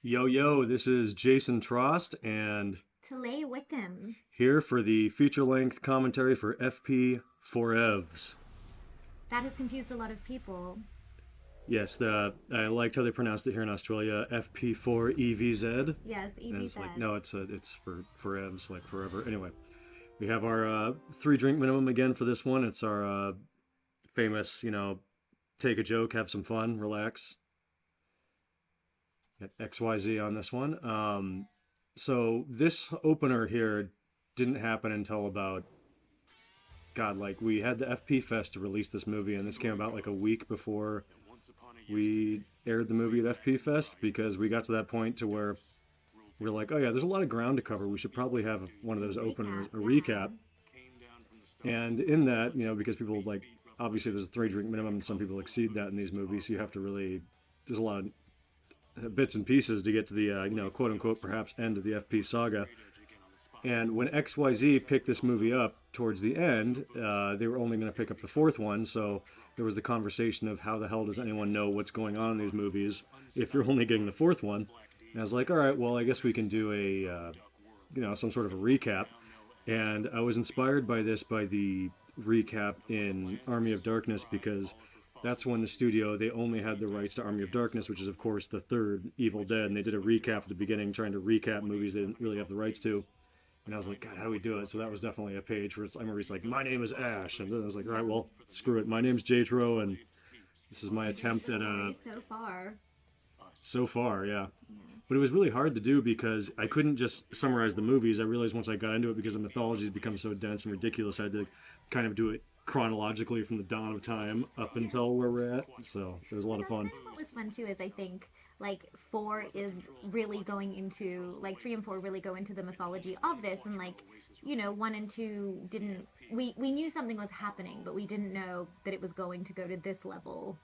Yo, yo, this is Jason Trost, and Talay Wickham. here for the feature length commentary for FP Forevs. That has confused a lot of people. Yes, I liked how they pronounced it here in Australia, FP4EVZ. And Yes, it's like, EVZ. no, it's for Forevs, like forever. Anyway, we have our three drink minimum again for this one. It's our famous, take a joke, have some fun, relax. Got XYZ on this one. So this opener here didn't happen until about God, like we had the FP Fest to release this movie, and this came about like a week before we aired the movie at FP Fest because we got to that point to where we're like, oh yeah, there's a lot of ground to cover. We should probably have one of those openers, Recap, a yeah. recap, and in that, because people like obviously there's a three drink minimum, and some people exceed that in these movies, so you have to really there's a lot of bits and pieces to get to the quote unquote perhaps end of the FP saga. And when XYZ picked this movie up towards the end, they were only going to pick up the fourth one. So there was the conversation of how the hell does anyone know what's going on in these movies if you're only getting the fourth one? And I was like, all right, well, I guess we can do some sort of a recap. And I was inspired by this by the recap in Army of Darkness because that's when the studio they only had the rights to Army of Darkness, which is of course the third Evil Dead, and they did a recap at the beginning trying to recap movies they didn't really have the rights to. And I was like, God, how do we do it? So that was definitely a page where I remember he's like, my name is Ash. And then I was like, all right, Yeah. well, screw it. My name's Jatro, and this is my And this is attempt the at story so far. so far, yeah. Yeah. But it was really hard to do because I couldn't just summarize the movies. I realized once I got into it, because the mythology has become so dense and ridiculous, I had to kind of do it chronologically from the dawn of time up Yeah. until where we're at. So it was a lot And of that's fun. kind of what was fun too, is I think like four is really going into like three and four really go into the mythology of this, and like one and two didn't. We knew something was happening, but we didn't know that it was going to go to this level.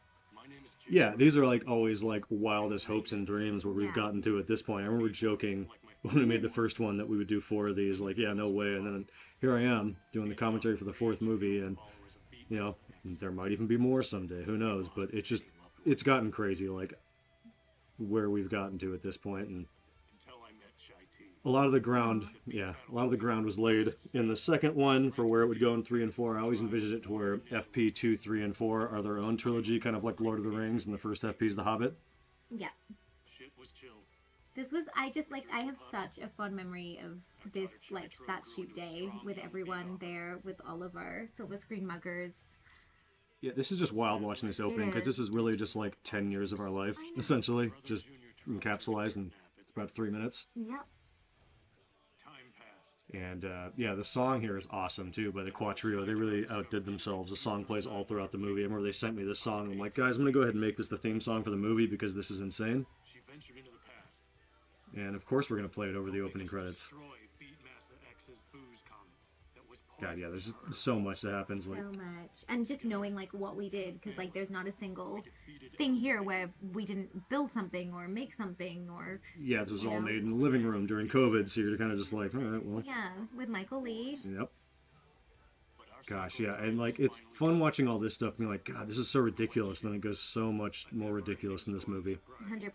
Yeah, these are like always like wildest hopes and dreams where we've Yeah. gotten to at this point. I remember joking when we made the first one that we would do four of these, like, yeah, no way. And then here I am doing the commentary for the fourth movie, and there might even be more someday. Who knows? But it's gotten crazy, like where we've gotten to at this point, and a lot of the ground was laid in the second one for where it would go in three and four. I always envisioned it to where FP two, three, and four are their own trilogy, kind of like Lord of the Rings, and the first FP is The Hobbit. Yeah. This was I just like I have such a fond memory of this like that shoot day with everyone there with all of our silver screen muggers. Yeah, this is just wild watching this It opening because this is. is really just like 10 years of our life, I know. essentially, just encapsulated in about 3 minutes. Yep. And yeah, the song here is awesome too by the Quattro. They really outdid themselves. The song plays all throughout the movie. I remember they sent me this song. I'm like, guys, I'm gonna go ahead and make this the theme song for the movie because this is insane. And of course, we're gonna play it over the opening credits. God, yeah, there's just so much that happens. Like, So much. And just knowing like what we did, because like there's not a single thing here where we didn't build something or make something or yeah, this was you all know made in the living room during COVID, so you're kind of just like, all right, well, yeah, with Michael Lee. yep. Gosh, yeah, and like it's fun watching all this stuff, being like, God, this is so ridiculous. And then it goes so much more ridiculous in this movie. 100%.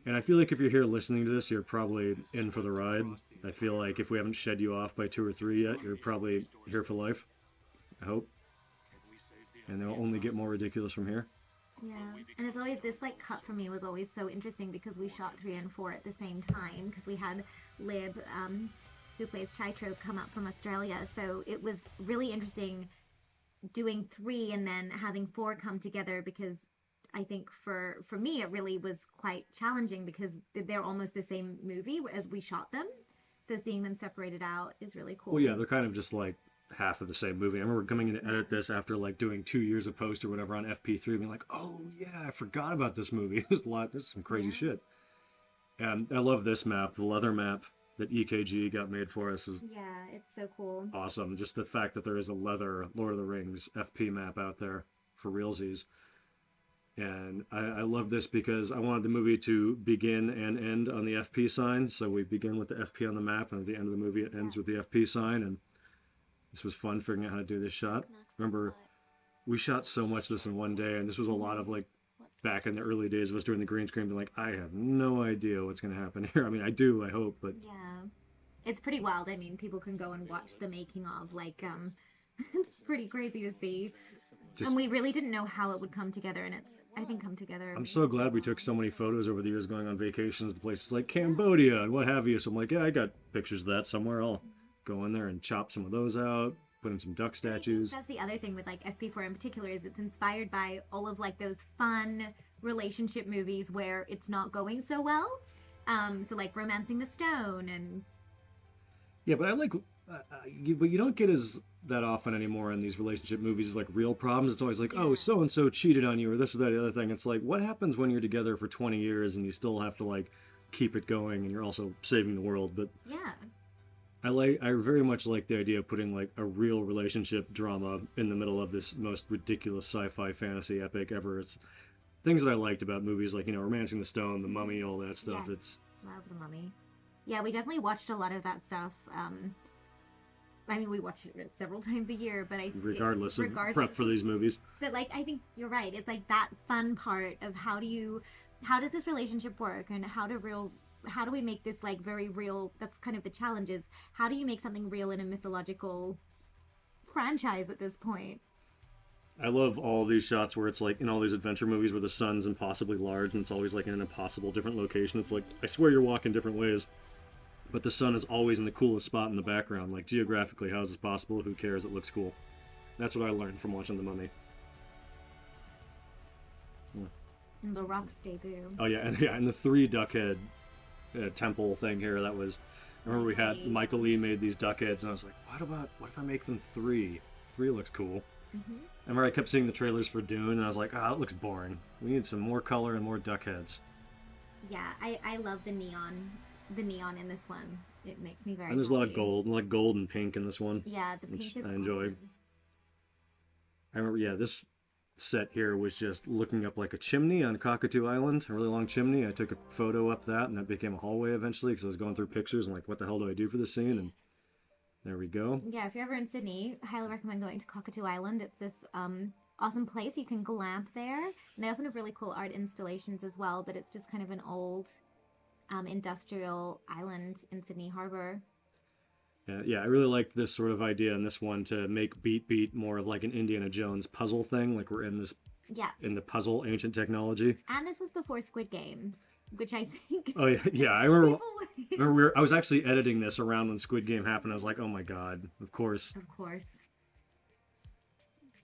And I feel like if you're here listening to this, you're probably in for the ride. I feel like if we haven't shed you off by two or three yet, you're probably here for life. I hope. And they'll only get more ridiculous from here. Yeah. And it's always this like cut for me was always so interesting because we shot three and four at the same time because we had Lib, who plays Chitro, come up from Australia. So it was really interesting doing three and then having four come together because I think for me it really was quite challenging because they're almost the same movie as we shot them. So seeing them separated out is really Well, yeah, cool. they're kind of just like half of the same movie. I remember coming in to Yeah. edit this after like doing 2 years of post or whatever on FP3, being like, oh yeah, I forgot about this movie. There's a lot, there's some crazy Yeah. shit. And I love this map, the leather map that EKG got made for us is Yeah, it's so cool. awesome. Just the fact that there is a leather Lord of the Rings FP map out there for realsies. And I love this because I wanted the movie to begin and end on the FP sign. So we begin with the FP on the map, and at the end of the movie, it Yeah. ends with the FP sign. And this was fun figuring out how to do this shot. Remember, we shot so much of this in one day, and this was a lot of like back in the early days of us doing the green screen, being like, I have no idea what's going to happen here. I mean, I do, I hope, but Yeah. It's pretty wild. I mean, people can go and watch the making of, like, it's pretty crazy to see. just And we really didn't know how it would come together, and it's, I think, come together. I'm so glad we took so many photos over the years going on vacations to places like Cambodia and what have you. So I'm like, yeah, I got pictures of that somewhere. I'll go in there and chop some of those out, put in some duck statues. That's the other thing with like FP4 in particular is it's inspired by all of like those fun relationship movies where it's not going so well. So like Romancing the Stone and Yeah, but I like, but you don't get as that often anymore in these relationship movies as like real problems. It's always like, oh, so and so cheated on you, or this or that, the other thing. It's like, what happens when you're together for 20 years and you still have to like keep it going, and you're also saving the world? But yeah. I very much like the idea of putting like a real relationship drama in the middle of this most ridiculous sci-fi fantasy epic ever. It's things that I liked about movies like, Romancing the Stone, The Mummy, all that stuff. Yes. It's Love The Mummy. Yeah, we definitely watched a lot of that stuff. I mean, we watch it several times a year, but regardless of prep for these movies. But like, I think you're right. It's like that fun part of how does this relationship work, and how do we make this like very real? That's kind of the challenge is how do you make something real in a mythological franchise at this point? I love all these shots where it's like in all these adventure movies where the sun's impossibly large and it's always like in an impossible different location. It's like, I swear you're walking different ways, but the sun is always in the coolest spot in the background. Like, geographically, how is this possible? Who cares? It looks cool. That's what I learned from watching The Mummy. And The Rock's debut. Oh yeah, and the 3 duck head temple thing here. That was, I remember we had Michael Lee made these duck heads, and I was like, what if I make them 3? 3 looks cool. Mm-hmm. I remember I kept seeing the trailers for Dune, and I was like, that looks boring. We need some more color and more duck heads. Yeah, I love the neon in this one. It makes me very And there's happy. a lot of gold, and like gold and pink in this one. Yeah, the pink which is I enjoy. awesome. I remember, this set here was just looking up like a chimney on Cockatoo Island, a really long chimney. I took a photo up that, and that became a hallway eventually because I was going through pictures and like, what the hell do I do for this scene? And there we go. Yeah, if you're ever in Sydney, I highly recommend going to Cockatoo Island. It's this awesome place. You can glamp there. And they often have really cool art installations as well, but it's just kind of an old industrial island in Sydney Harbour. Yeah, I really liked this sort of idea in this one to make Beat more of like an Indiana Jones puzzle thing. Like we're in the puzzle ancient technology. And this was before Squid Games, which I think... Oh, yeah, I remember I was actually editing this around when Squid Game happened. I was like, oh my god, of course. Of course.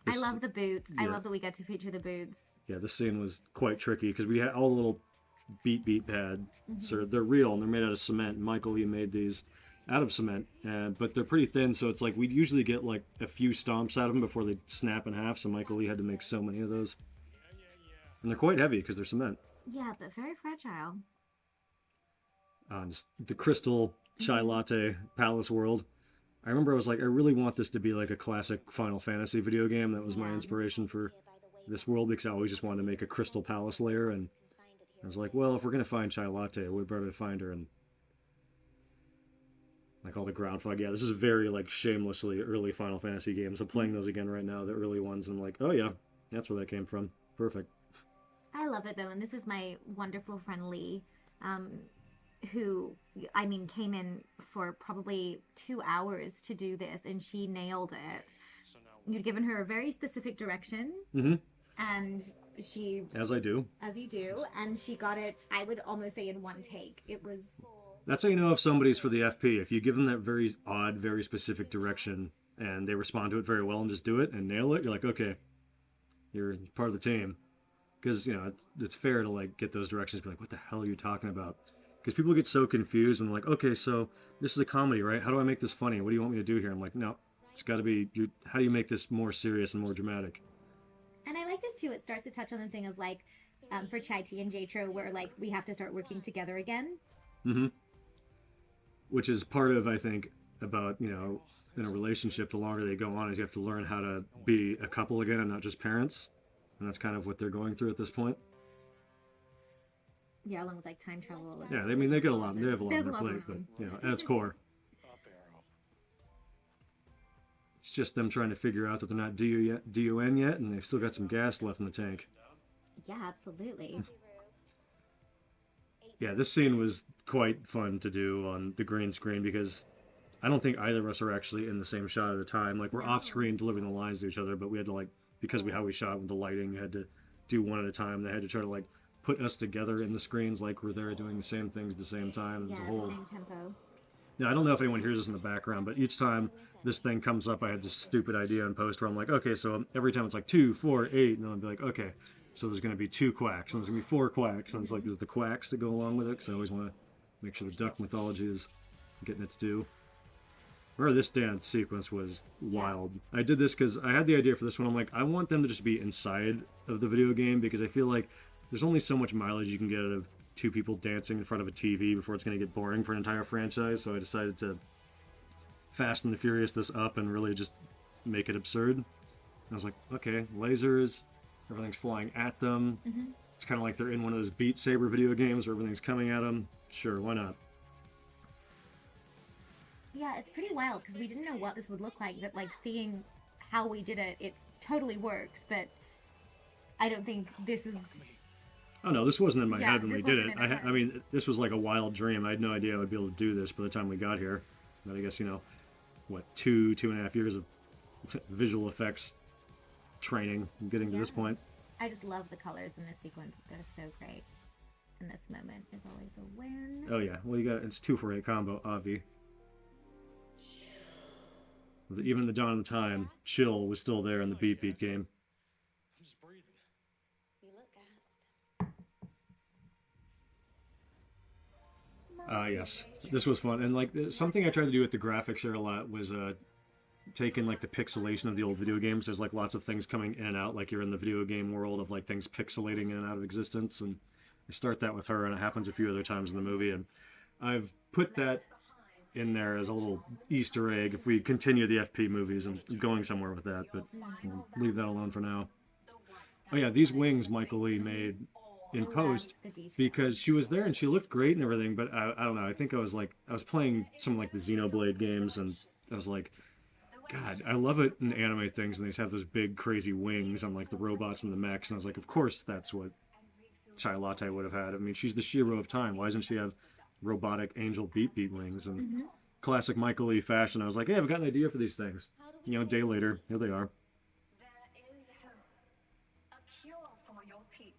I love the boots. Yeah. I love that we get to feature the boots. Yeah, this scene was quite tricky because we had all the little beat pad. So they're real and they're made out of cement. Michael Lee made these out of cement, but they're pretty thin, so it's like we'd usually get like a few stomps out of them before they'd snap in half, so Michael Lee had to make so many of those. And they're quite heavy because they're cement. Yeah, but very fragile. Just the crystal chai latte palace world. I remember I was like, I really want this to be like a classic Final Fantasy video game. That was my inspiration for this world because I always just wanted to make a crystal palace layer, and I was like, well, if we're going to find chai latte, we'd better find her in like all the ground fog. Yeah, this is very like shamelessly early Final Fantasy games. I'm playing those again right now, the early ones, and I'm like, oh yeah, that's where that came from. Perfect. I love it though, and this is my wonderful friend Lee, who, I mean, came in for probably 2 hours to do this, and she nailed it. You'd given her a very specific direction, and she... As I do. As you do, and she got it, I would almost say, in one take. It was... That's how you know if somebody's for the FP. If you give them that very odd, very specific direction, and they respond to it very well and just do it and nail it, you're like, okay, you're part of the team. Because, it's fair to, like, get those directions, be like, what the hell are you talking about? Because people get so confused when they're like, okay, so this is a comedy, right? How do I make this funny? What do you want me to do here? I'm like, no, it's got to be, how do you make this more serious and more dramatic? And I like this, too. It starts to touch on the thing of, like, for Chai Tea and Jatro, where, like, we have to start working together again. Mm-hmm. Which is part of, I think, about, in a relationship, the longer they go on, is you have to learn how to be a couple again and not just parents. And that's kind of what they're going through at this point. Yeah, along with, like, time travel. Yeah, I mean, they have a lot on their plate, but, at its core. It's just them trying to figure out that they're not DUN yet, and they've still got some gas left in the tank. Yeah, absolutely. Yeah, this scene was quite fun to do on the green screen because I don't think either of us are actually in the same shot at a time. Like we're No. off screen delivering the lines to each other, but we had to like because we how we shot with the lighting, we had to do one at a time. They had to try to like put us together in the screens like we're there doing the same things at the same time. It was Yeah, a at the whole. same tempo. Now I don't know if anyone hears this in the background, but each time this thing comes up, I had this stupid idea in post where I'm like, okay, so every time it's like 2, 4, 8, and then I'll be like, okay, so there's going to be 2 quacks, and there's going to be 4 quacks, and it's like there's the quacks that go along with it. Because I always want to make sure the duck mythology is getting its due. Remember this dance sequence was wild. I did this because I had the idea for this one. I'm like, I want them to just be inside of the video game because I feel like there's only so much mileage you can get out of 2 people dancing in front of a TV before it's going to get boring for an entire franchise. So I decided to Fast and the Furious this up and really just make it absurd. And I was like, okay, lasers, everything's flying at them. It's kind of like they're in one of those Beat Saber video games where everything's coming at them. Sure, why not? Yeah, it's pretty wild because we didn't know what this would look like, but like seeing how we did it, it totally works. But I don't think this is. Oh no, this wasn't in my Yeah, head when this we did wasn't it. in our I mean, this was like a wild dream. I had no idea I would be able to do this by the time we got here. But I guess, you know, what, 2.5 years of visual effects training getting to this point. I just love the colors in this sequence. They're so great. And this moment is always a win. Oh yeah, well you got it's 2 for 8 combo, Avi. Even the dawn of the time, chill was still there in the Beat Beat game. I'm just breathing. You look gassed. Yes, this was fun, and like something I tried to do with the graphics here a lot was taking like the pixelation of the old video games. There's like lots of things coming in and out, like you're in the video game world of like things pixelating in and out of existence, and I start that with her, and it happens a few other times in the movie, and I've put that in there as a little Easter egg if we continue the FP movies and going somewhere with that, but we'll leave that alone for now. Oh yeah, these wings Michael Lee made in post the detail. because she was there and she looked great and everything, but I don't know, I think I was playing some like the Xenoblade games and I was like, God, I love it in anime things when they have those big crazy wings on like the robots and the mechs, and I was like, of course that's what Chai Latte would have had. I mean, she's the Shiro of time. Why doesn't she have robotic angel beat wings? And classic Michael Lee fashion, I was like, hey, I've got an idea for these things. You know, a day later, here they are. There is hope. A cure for your peeps.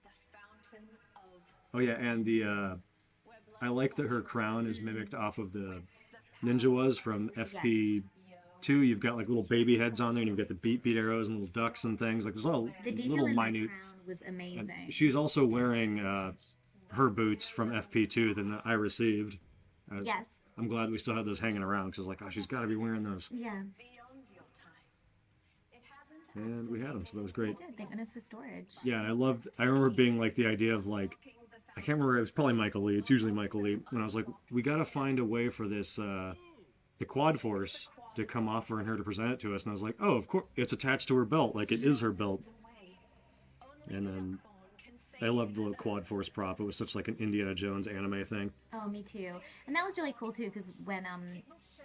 The fountain of... Oh yeah, and the I like that her crown is mimicked off of the ninja was from FP2. You've got like little baby heads on there, and you've got the beat arrows and little ducks and things. Like there's all The detail little in that minute. crown was amazing. And she's also wearing her boots from FP2 that I received. Yes. I'm glad we still have those hanging around because like, oh, she's got to be wearing those. Yeah. Beyond your time. It hasn't And we had them, so that was great. Did. Thank goodness for storage. Yeah, and I remember being like the idea of like, I can't remember, it was probably Michael Lee, it's usually Michael Lee, and I was like, we gotta find a way for this, the Quad Force to come off her and her to present it to us, and I was like, oh, of course, it's attached to her belt, like it is her belt. And then I loved the Quad Force prop, it was such like an Indiana Jones anime thing. Oh, me too. And that was really cool too, because when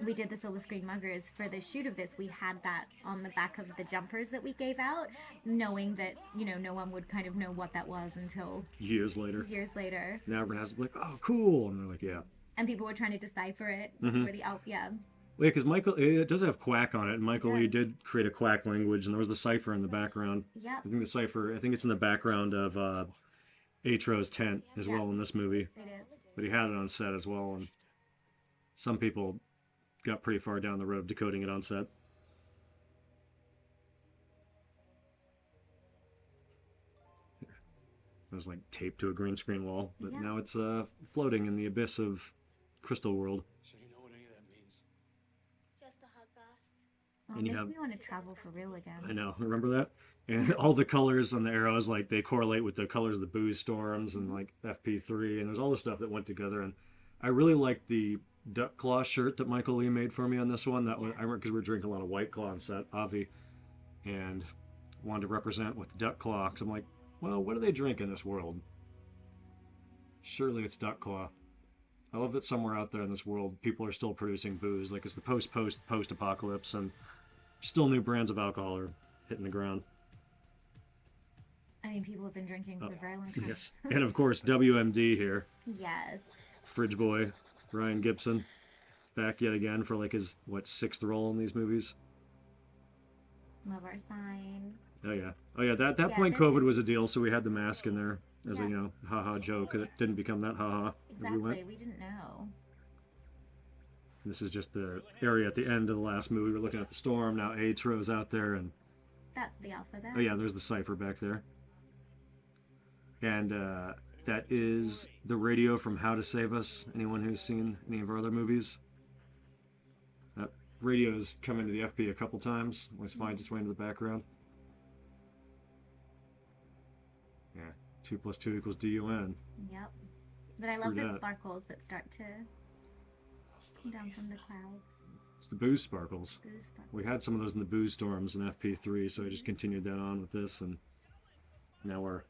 we did the Silver Screen Muggers for the shoot of this, we had that on the back of the jumpers that we gave out, knowing that, you know, no one would kind of know what that was until Years later. years later. Now everyone has like, oh, cool, and they're like, yeah. And people were trying to decipher it for the yeah. Well, yeah, because Michael, it does have quack on it, and Michael Lee did create a quack language, and there was the cipher in the background. Yeah. I think the cipher, I think it's in the background of Atro's tent as well in this movie. It is. But he had it on set as well, and some people got pretty far down the road decoding it on set. It was like taped to a green screen wall, but Yeah. now it's floating in the abyss of Crystal World. So you know what any of that means? Just the hot goss. Oh, And you makes have- me want to travel for real I again. know, remember that? And all the colors on the arrows, like they correlate with the colors of the booze storms and like FP3, and there's all the stuff that went together. And I really liked the Duck Claw shirt that Michael Lee made for me on this one. That was I remember because we were drinking a lot of White Claw on set, Avi, and wanted to represent with the Duck Claw. Because I'm like, well, what do they drink in this world? Surely it's Duck Claw. I love that somewhere out there in this world, people are still producing booze. Like it's the post-apocalypse, and still new brands of alcohol are hitting the ground. I mean, people have been drinking for a very long time. Yes. And of course, WMD here. Yes. Fridge Boy, Ryan Gibson. Back yet again for like his, what, 6th role in these movies? Love our sign. Oh yeah. Oh yeah, that Yeah, point this COVID was a deal, so we had the mask in there as a, Yeah. you know, haha joke. It didn't become that haha as we went. Exactly. We didn't know. This is just the area at the end of the last movie. We're looking at the storm. Now Atro's out there, and That's the alphabet. oh yeah, there's the cipher back there. And that is the radio from How to Save Us. Anyone who's seen any of our other movies? That radio has come into the FP a couple times. Always finds its way into the background. Yeah, 2 + 2 = DUN. Yep. But I love True the that. sparkles that start to come down from the clouds. It's the booze sparkles. Those sparkles. We had some of those in the booze storms in FP3, so I just continued that on with this, and now we're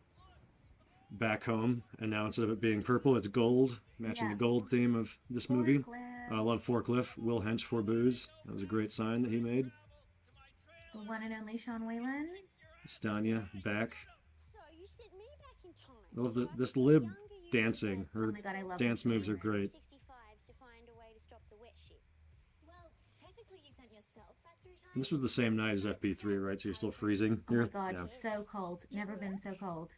back home. And now instead of it being purple, it's gold, matching Yeah. the gold theme of this movie. Forklift. I love Forklift. Will Hench for booze. That was a great sign that he made. The one and only Sean Whalen. Stanya back. So you sent me back in time. I love So I this could be Lib younger years dancing. ago. Oh Her my god, I love dance her moves are too. great. 65s to find a way to stop the wet shit. Well, technically you sent yourself back 3 times. And this was the same night as FP3, right? So you're still freezing Oh my here? god, Yeah. so cold. Never been so cold.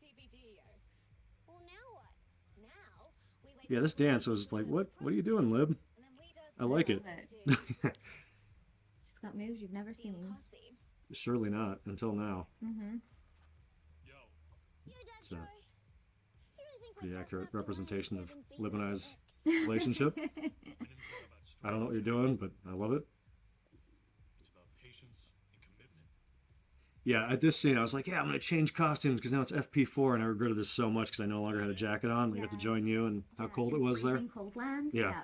Well, now what? Now we wake Yeah, up this with dance a was like, little what are you doing, Lib? and then we do I like it. Love it. She's got moves you've never seen. posse. Surely not, until now. Mm-hmm. Yo, You dad, So, Joe. You don't think pretty we're accurate tough enough to representation win of 7 Lib and big I's bucks? relationship. I never thought about I don't know what you're doing, but I love it. It's about patience and commitment. Yeah, at this scene, I was like, yeah, I'm going to change costumes because now it's FP4, and I regretted this so much because I no longer had a jacket on. I got to Yeah. join you, and how cold it In was there. freezing Cold land. Yeah.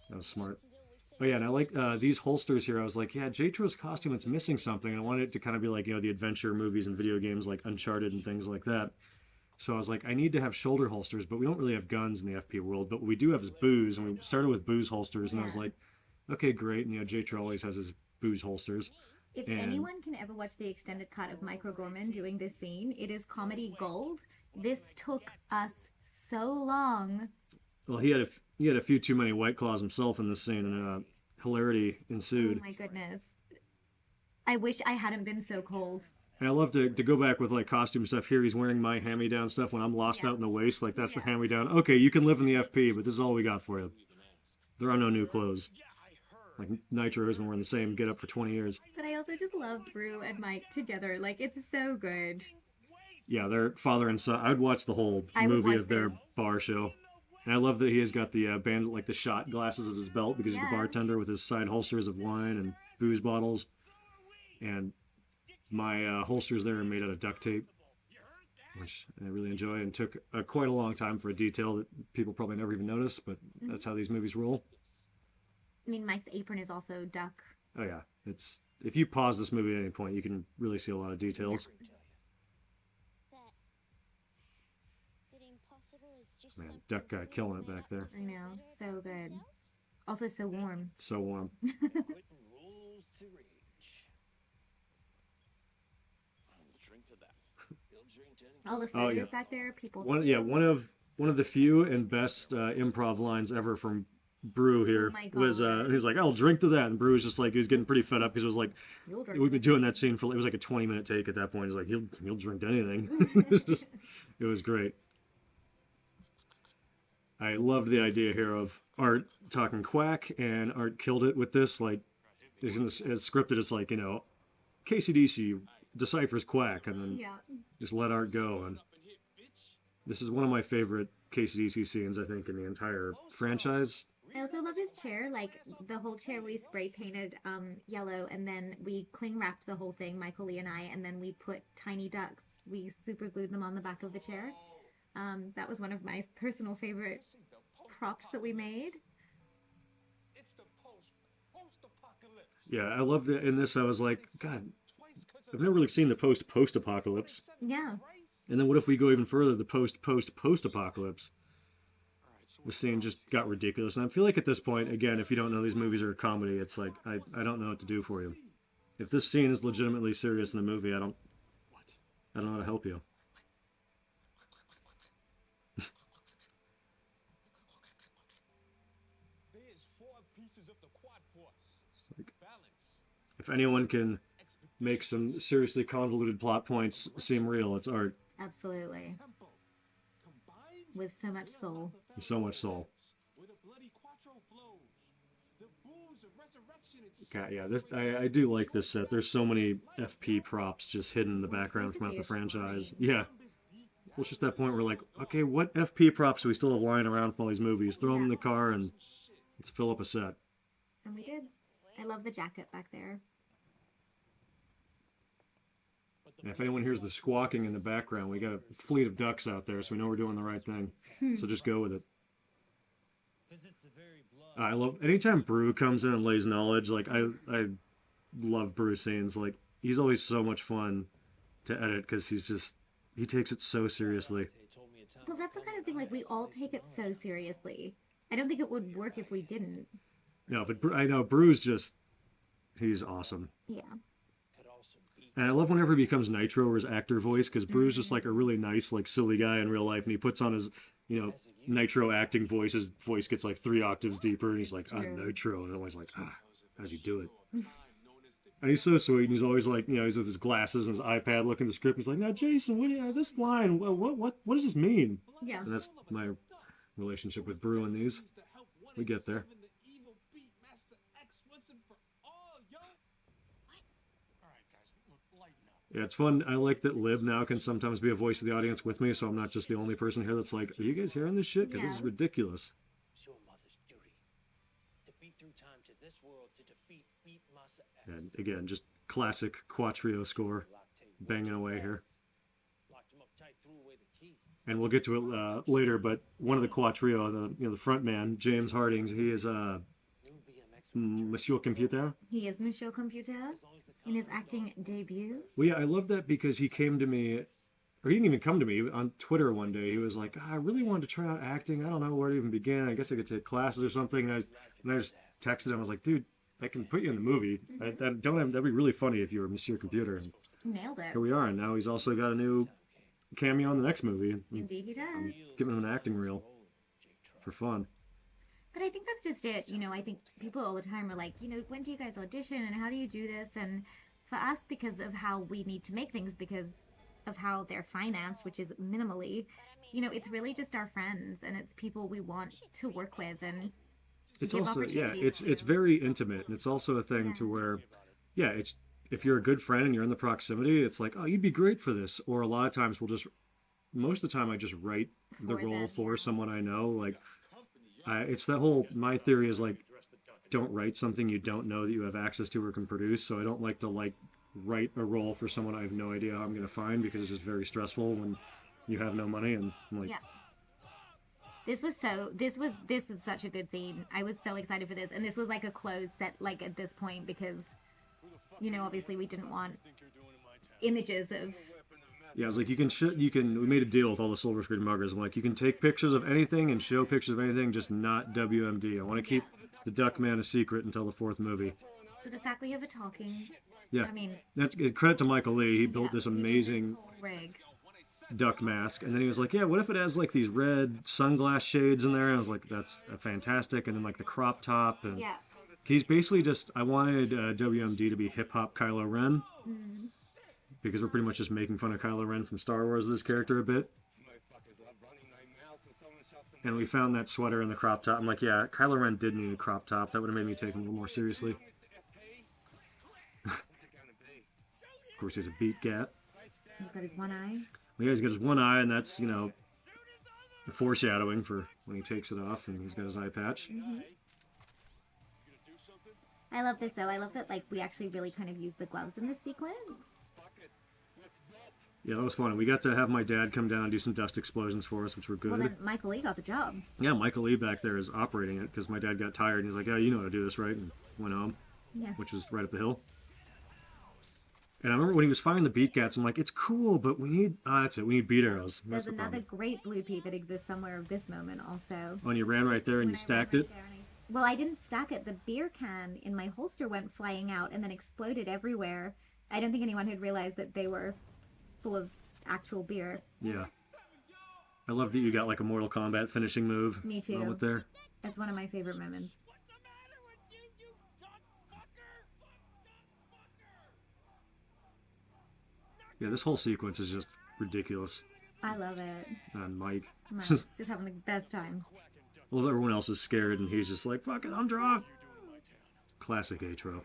That was smart. Is always so Oh yeah, and I like these holsters here. I was like, yeah, J-Tro's costume, it's missing something. And I wanted it to kind of be like, you know, the adventure movies and video games like Uncharted and things like that. So I was like, I need to have shoulder holsters, but we don't really have guns in the FP world. But what we do have is booze, and we started with booze holsters. And I was Yeah. like, okay, great. And, you know, J-Tro always has his booze holsters. If And- anyone can ever watch the extended cut of Michael Gorman doing this scene, it is comedy gold. This took us so long. Well, he had a few too many White Claws himself in this scene, and hilarity Oh ensued. my goodness. I wish I hadn't been so cold. And I love to go back with like costume stuff here. He's wearing my hand-me-down stuff when I'm lost Yeah. out in the waste. Like that's the Yeah. hand-me-down. Okay, you can live in the FP, but this is all we got for you. There are no new clothes. Like Nitro has been wearing the same get up for 20 years. But I also just love Brew and Mike together. Like, it's so good. Yeah, they're father and son. I'd watch the whole I would movie watch of their this. bar show. And I love that he has got the band, like the shot glasses as his belt because he's the Yeah. bartender with his side holsters of wine and booze bottles. And my holsters there are made out of duct tape, which I really enjoy and took quite a long time for a detail that people probably never even notice, but that's how these movies roll. I mean, Mike's apron is also duck. Oh yeah, it's if you pause this movie at any point, you can really see a lot of details. That impossible is just Man, something Duck guy we killing always it made back up there. to I know, do so for good. ourselves. Also so warm. So warm. Quitting rules to reach. I'll drink to that. You'll drink to anything. All the Oh, photos yeah. back there, people. One of the few and best improv lines ever from Brew here Oh my was God. he's like, I'll drink to that, and Brew was just like he was getting pretty fed up because it was like You'll drink we've been doing that scene for it was like a 20-minute take at that point. He's like, he'll drink to anything. It was great. I loved the idea here of Art talking quack, and Art killed it with this. Like, as scripted, it's like, you know, KCDC deciphers quack, and then Yeah. just let Art go. And this is one of my favorite KCDC scenes, I think, in the entire franchise. I also love his chair. Like, the whole chair we spray painted yellow, and then we cling wrapped the whole thing, Michael Lee and I, and then we put tiny ducks. We super glued them on the back of the chair. That was one of my personal favorite props that we made. It's the post-apocalypse. Yeah, I love that. In this, I was like, God, I've never really seen the post-apocalypse. Yeah. And then what if we go even further, the post-apocalypse? The scene just got ridiculous. And I feel like at this point, again, if you don't know these movies are a comedy, it's like, I don't know what to do for you. If this scene is legitimately serious in the movie, I don't know how to help you. forces of the Quad Force. It's like, Balance. if anyone can make some seriously convoluted plot points seem real, it's art. Absolutely. Tempo. Combined With so much with a soul. mouth of So much soul. where the bloody quattro flows. The booze of resurrection itself. Okay, yeah, this I do like this set. There's so many FP props just hidden in the background throughout the franchise. Yeah. Well, it's just that point where like, okay, what FP props do we still have lying around from all these movies? Throw them in the car and let's fill up a set. And we did. I love the jacket back there. And if anyone hears the squawking in the background, we got a fleet of ducks out there, so we know we're doing the right thing. So just go with it. I love anytime Brew comes in and lays knowledge. Like I love Brew scenes. Like he's always so much fun to edit because he takes it so seriously. Well, that's the kind of thing, like, we all take it so seriously. I don't think it would work if we didn't. No, but I know Brew's he's awesome. Yeah. And I love whenever he becomes Nitro or his actor voice, because Brew's just like a really nice, like silly guy in real life, and he puts on his, Nitro acting voice. His voice gets like 3 octaves deeper, and he's like, I'm Nitro, and I'm always like, how's he do it? And he's so sweet, and he's always like, he's with his glasses and his iPad looking at the script. He's like, now Jason, this line, what does this mean? Yeah. And that's my relationship with Brew in these. We get there. Yeah, it's fun. I like that Lib now can sometimes be a voice of the audience with me, so I'm not just the only person here that's like, are you guys hearing this shit? Because this is ridiculous. And again, just classic Quattro score, banging away here. And we'll get to it later, but one of the Quattro, the front man, James Harding, he is Monsieur Computer. He is Monsieur Computer in his acting debut. Well, yeah, I love that because he came to me, or he didn't even come to me, on Twitter one day. He was like, I really wanted to try out acting. I don't know where to even begin. I guess I could take classes or something. And I just texted him. I was like, dude, I can put you in the movie. That'd be really funny if you were Monsieur Computer. And nailed it. here we are, and now he's also got a new cameo in the next movie. Indeed he does. I'm giving him an acting reel for fun. But I think that's just it. I think people all the time are like, when do you guys audition and how do you do this? And for us, because of how we need to make things, because of how they're financed, which is minimally, it's really just our friends and it's people we want to work with and it's give also opportunities it's very intimate, and it's also a thing to where it's if you're a good friend and you're in the proximity, it's like, oh, you'd be great for this. Or a lot of times most of the time I just write the role for someone I know. Like it's that whole, my theory is like, don't write something you don't know that you have access to or can produce. So I don't like to write a role for someone I have no idea how I'm going to find, because it's just very stressful when you have no money. And I'm like, This was such a good scene. I was so excited for this, and this was like a closed set, like at this point, because obviously we didn't want images of. Yeah, I was like, we made a deal with all the silver screen muggers. I'm like, you can take pictures of anything and show pictures of anything, just not WMD. I want to keep the Duckman a secret until the 4th movie. But the fact we have a talking. Yeah, I mean, that's credit to Michael Lee. He built this amazing rig. duck mask, and then he was like, yeah, what if it has like these red sunglass shades in there? And I was like, that's fantastic. And then like the crop top, and he's basically just, I wanted WMD to be hip-hop Kylo Ren, because we're pretty much just making fun of Kylo Ren from Star Wars with this character a bit. And we found that sweater in the crop top. I'm like, yeah, Kylo Ren did need a crop top. That would have made me take him a little more seriously. Of course, he has a beat gat. He's got his one eye. Well, yeah, he's got his one eye, and that's, the foreshadowing for when he takes it off, and he's got his eye patch. I love this, though. I love that, we actually really kind of use the gloves in this sequence. Yeah, that was fun. We got to have my dad come down and do some dust explosions for us, which were good. Well, then Michael Lee got the job. Yeah, Michael Lee back there is operating it, because my dad got tired, and he's like, yeah, you know how to do this, right? And went home, which was right up the hill. And I remember when he was firing the beat gats, I'm like, it's cool, but we need, that's it, we need beat arrows. There's another great bloopy that exists somewhere of this moment also. Oh, and you ran right there and you stacked it? Well, I didn't stack it. The beer can in my holster went flying out and then exploded everywhere. I don't think anyone had realized that they were full of actual beer. Yeah. I love that you got like a Mortal Kombat finishing move. Me too. Moment there. That's one of my favorite moments. What's the matter with you? Yeah, this whole sequence is just ridiculous. I love it. And Mike, Mike, just just having the best time. well, everyone else is scared, and he's just like, "Fuck it, I'm drunk." Classic Atro.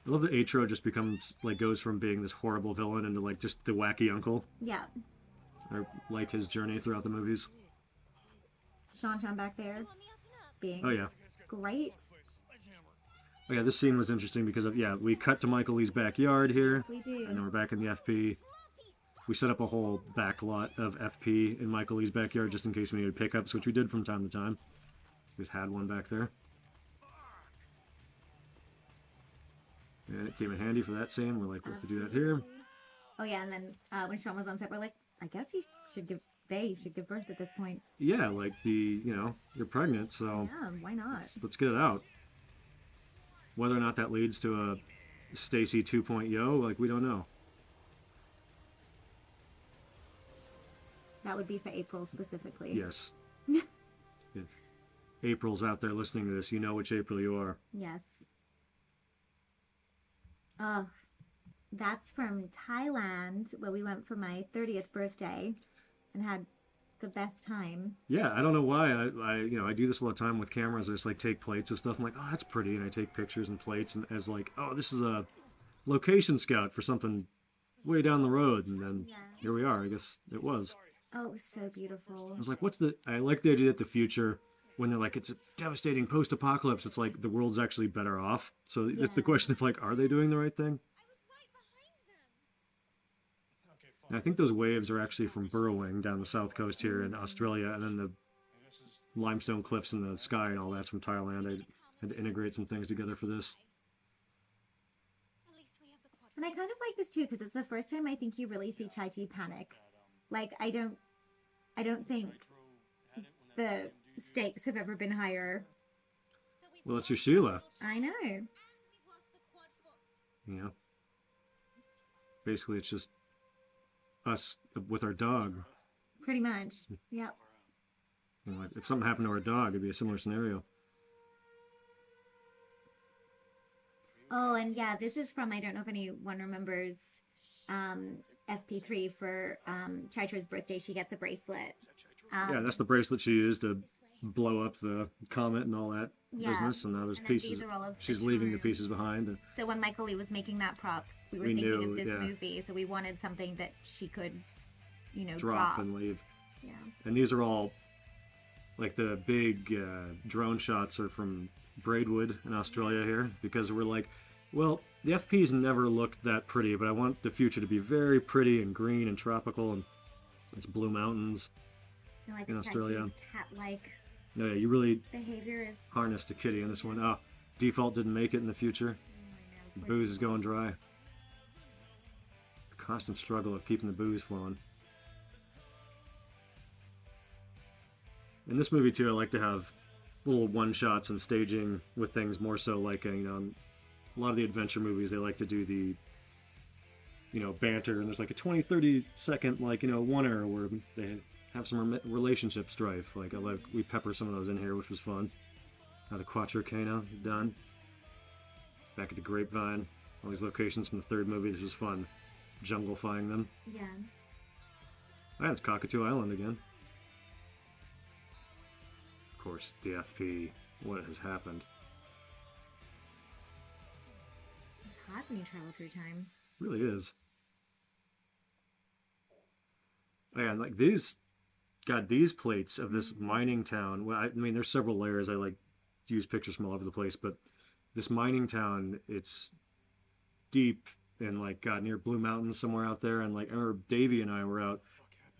I love that Atro just becomes like goes from being this horrible villain into like just the wacky uncle. Yeah. I like his journey throughout the movies. Sean back there being Oh yeah. great. Oh yeah, this scene was interesting because of we cut to Michael Lee's backyard here. Yes, we do. And then we're back in the FP. We set up a whole back lot of FP in Michael Lee's backyard just in case we needed pickups, which we did from time to time. We just had one back there. And it came in handy for that scene. We're like, we have to do that here. Oh yeah, and then when Sean was on set, we're like, I guess they should give birth at this point. Yeah, like you're pregnant, so Yeah, why not? let's get it out. Whether or not that leads to a Stacy 2.0, like we don't know. That would be for April specifically. Yes. If April's out there listening to this, you know which April you are. Yes. Oh, that's from Thailand, where we went for my 30th birthday and had the best time. Yeah, I don't know why. I do this all the time with cameras. I just like take plates of stuff. I'm like, oh, that's pretty, and I take pictures and plates, and as like, oh, this is a location scout for something way down the road, and then here we are. I guess it was. Oh, it was so beautiful. I was like, I like the idea that the future, when they're like, it's a devastating post-apocalypse, it's like the world's actually better off. So it's the question of like, are they doing the right thing? And I think those waves are actually from burrowing down the south coast here in Australia, and then the limestone cliffs in the sky and all that's from Thailand. I had to integrate some things together for this. And I kind of like this too because it's the first time I think you really see Chai Tea panic. Like I don't think the stakes have ever been higher. Well, it's your Sheila. I know. You know, basically it's just us with our dog. Pretty much. Yep. You know, if something happened to our dog, it'd be a similar scenario. Oh, and yeah, this is from, I don't know if anyone remembers, FP3 for Chaitra's birthday. She gets a bracelet. Yeah, that's the bracelet she used to blow up the comet and all that business. And now there's And then pieces. these are all of the She's leaving the charms. pieces behind. So when Michael Lee was making that prop, we were We thinking knew, of this yeah. movie. So we wanted something that she could, Drop and leave. Yeah. And these are all, like the big drone shots are from Braidwood in Australia here, because we're like, well, the FPs never looked that pretty, but I want the future to be very pretty and green and tropical, and it's Blue Mountains Like in Australia. Cat-like No, yeah, you really behavior is. harnessed a kitty in this one. Oh, Default didn't make it in the future. The booze is going dry. The constant struggle of keeping the booze flowing. In this movie too, I like to have little one-shots and staging with things more so like, a lot of the adventure movies, they like to do the, banter, and there's like a 20, 30 second, oneer where they have some relationship strife. We pepper some of those in here, which was fun. Now the Quattro Cano, done. Back at the Grapevine, all these locations from the third movie, this was fun. Jungle-fying them. Yeah. Ah, it's Cockatoo Island again. Of course, the FP, what has happened? It's hard when you travel through time. It really is. Oh, yeah, and these plates of this mining town. Well, I mean, there's several layers. I use pictures from all over the place, but this mining town, it's deep in near Blue Mountains somewhere out there. And I remember Davey and I were out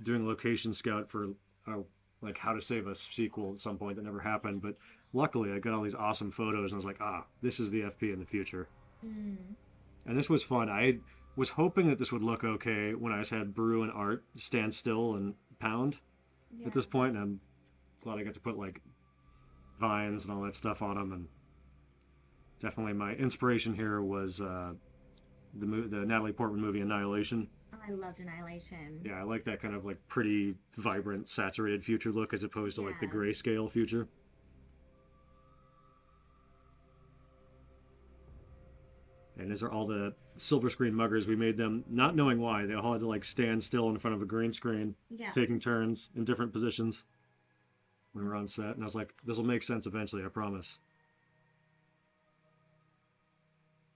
doing location scout for How to Save Us sequel at some point that never happened. But luckily, I got all these awesome photos, and I was like, this is the FP in the future. And this was fun. I was hoping that this would look okay when I just had Brew and Art stand still and pound at this point, and I'm glad I got to put vines and all that stuff on them. And definitely my inspiration here was the Natalie Portman movie Annihilation. Oh, I loved Annihilation. Yeah, I like that kind of pretty, vibrant, saturated future look as opposed to the grayscale future. And these are all the silver screen muggers. We made them not knowing why. They all had to like stand still in front of a green screen, Yeah. taking turns in different positions when we were on set. And I was like, this will make sense eventually, I promise.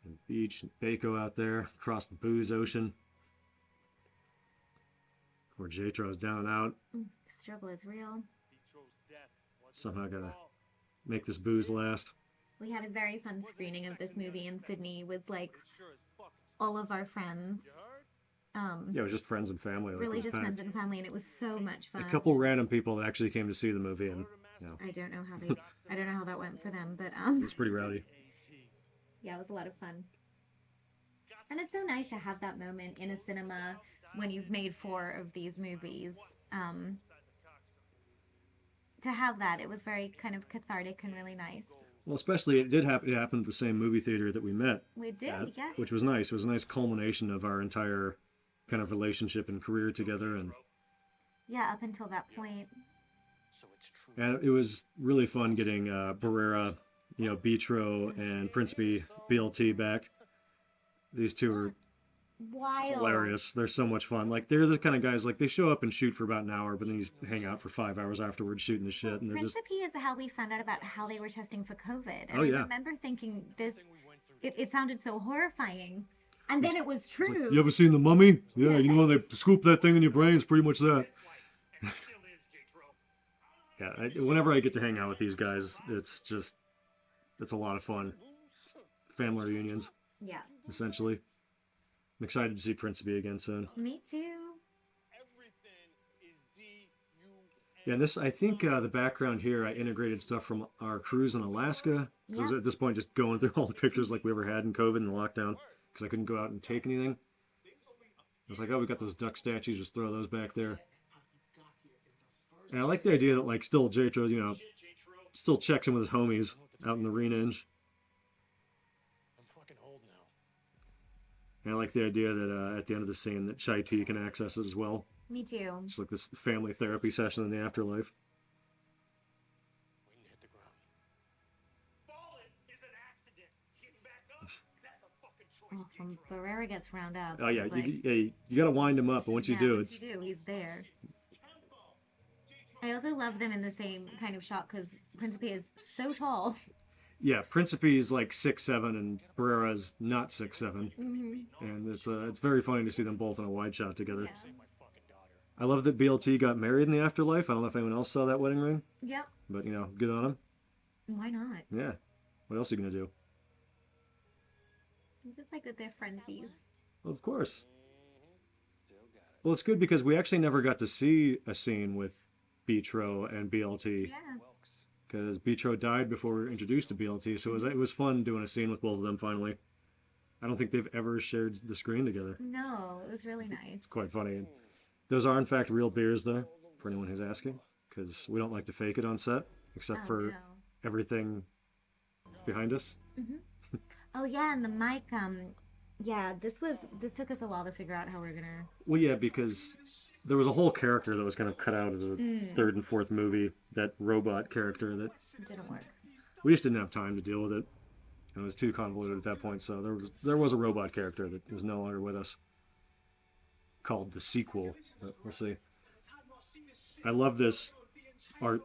And beach, and Baco out there, across the booze ocean. Where J-Tro's down and out. Struggle is real. Somehow gotta make this booze last. We had a very fun screening of this movie in Sydney with like all of our friends. Yeah, it was just friends and family. Like, Really it was just packed. friends and family, and it was so much fun. A couple random people that actually came to see the movie, and I don't know how that went for them, but it was pretty rowdy. yeah, it was a lot of fun. And it's so nice to have that moment in a cinema when you've made 4 of these movies. To have that, it was very kind of cathartic and really nice. Well, especially it did happen. It happened at the same movie theater that we met. We did, at, yes. which was nice. It was a nice culmination of our entire kind of relationship and career together, and Yeah, up until that point. it was really fun getting Barrera, Beatro, and Principe BLT back. These two are Wild. hilarious. They're so much fun. Like, they're the kind of guys, like, they show up and shoot for about an hour, but then you just hang out for 5 hours afterwards shooting the shit, and they're just... Principe is how we found out about how they were testing for COVID. And Oh, yeah. I remember thinking it sounded so horrifying. And then it was true. You ever seen The Mummy? Yeah, you know, they scoop that thing in your brain, it's pretty much that. Yeah, whenever I get to hang out with these guys, it's a lot of fun. Family reunions, Yeah. essentially. I'm excited to see Principe again soon. Me too. Yeah, and this, I think the background here, I integrated stuff from our cruise in Alaska. So I was Yeah. at this point just going through all the pictures like we ever had in COVID and lockdown, because I couldn't go out and take anything. I was like, oh, we got those duck statues, just throw those back there. And I like the idea that, like, still J-Tro, still checks in with his homies out in the Renenge. I'm fucking old now. And I like the idea that at the end of the scene that Chai T can access it as well. Me too. Just like this family therapy session in the afterlife. Waiting to hit the ground. Falling is an accident. Getting back up, that's a fucking choice. Oh, when Barrera gets round up. Oh yeah, it's like, you gotta wind him up, but once you do, once it's you do, he's there. I also love them in the same kind of shot because Principe is so tall. yeah. Principe is like 6'7", and Barrera's not 6'7", Mm-hmm. and it's very funny to see them both in a wide shot together. Yeah. My fucking daughter. I love that BLT got married in the afterlife. I don't know if anyone else saw that wedding ring, Yep. but good on him. Why not? Yeah. What else are you gonna do? I just like that they're friendsies. Well, of course. Still got it. Well, it's good because we actually never got to see a scene with Beatro and BLT. Yeah. Welks. Because Beatro died before we were introduced to BLT, so it was fun doing a scene with both of them finally. I don't think they've ever shared the screen together. No, it was really nice. It's quite funny. And those are, in fact, real beers, though, for anyone who's asking, because we don't like to fake it on set, except for no. everything behind us. Oh yeah, and the mic. Yeah, this took us a while to figure out how we're gonna. Well, yeah, because there was a whole character that was kind of cut out of the third and fourth movie, that robot character that It didn't work. we just didn't have time to deal with it. It was too convoluted at that point, so there was a robot character that is no longer with us, called the sequel. But we'll see. I love this art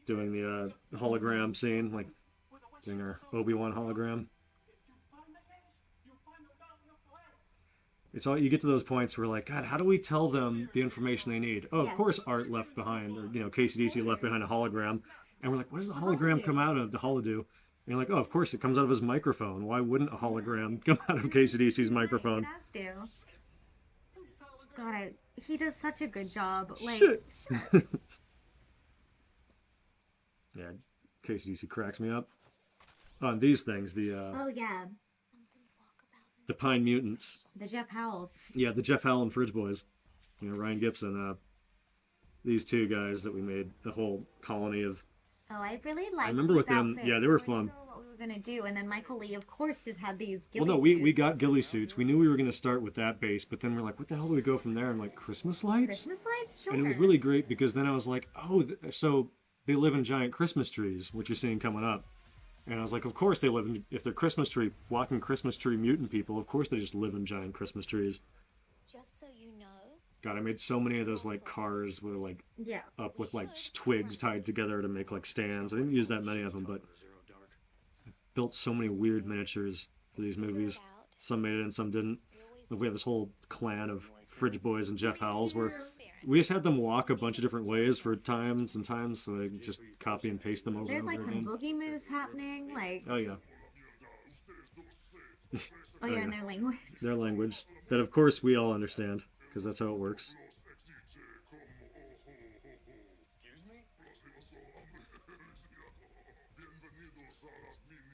doing the hologram scene, like doing our Obi-Wan hologram. It's all you get to those points where, like, God, how do we tell them the information they need? Oh, of Yes. course, Art left behind, or KCDC left behind a hologram, and we're like, what does the hologram come out of? The holodo. And you're like, oh, of course, it comes out of his microphone. Why wouldn't a hologram come out of KCDC's microphone? It has to. God, he does such a good job. Like, Shit. Yeah, KCDC cracks me up. On these things, the oh yeah, Pine Mutants. the Jeff Howells. Yeah, the Jeff Howell and Fridge Boys. Ryan Gibson. These two guys that we made a whole colony of. Oh, I really liked. remember these with them- outfits. yeah, they were I wasn't fun. sure what we were gonna do, and then Michael Lee, of course, just had these. Ghillie Well, no, we suits. got ghillie suits. We knew we were going to start with that base, but then we're like, what the hell do we go from there? And like, Christmas lights? Christmas lights, sure. And it was really great because then I was like, oh, so they live in giant Christmas trees, which you're seeing coming up. And I was like, of course they live in, if they're Christmas tree, walking Christmas tree mutant people, of course they just live in giant Christmas trees. Just so you know, God, I made so many of those like cars with like Yeah. up with like twigs tied together to make like stands. I didn't use that many of them, but built so many weird miniatures for these movies. Some made it and some didn't. Like, we have this whole clan of Fridge Boys and Jeff Howells where we just had them walk a bunch of different ways for times and times, so I just copy and paste them over There's and like over some again. boogie moves happening. Like, Oh yeah, oh yeah, in their language. their language that of course we all understand because that's how it works.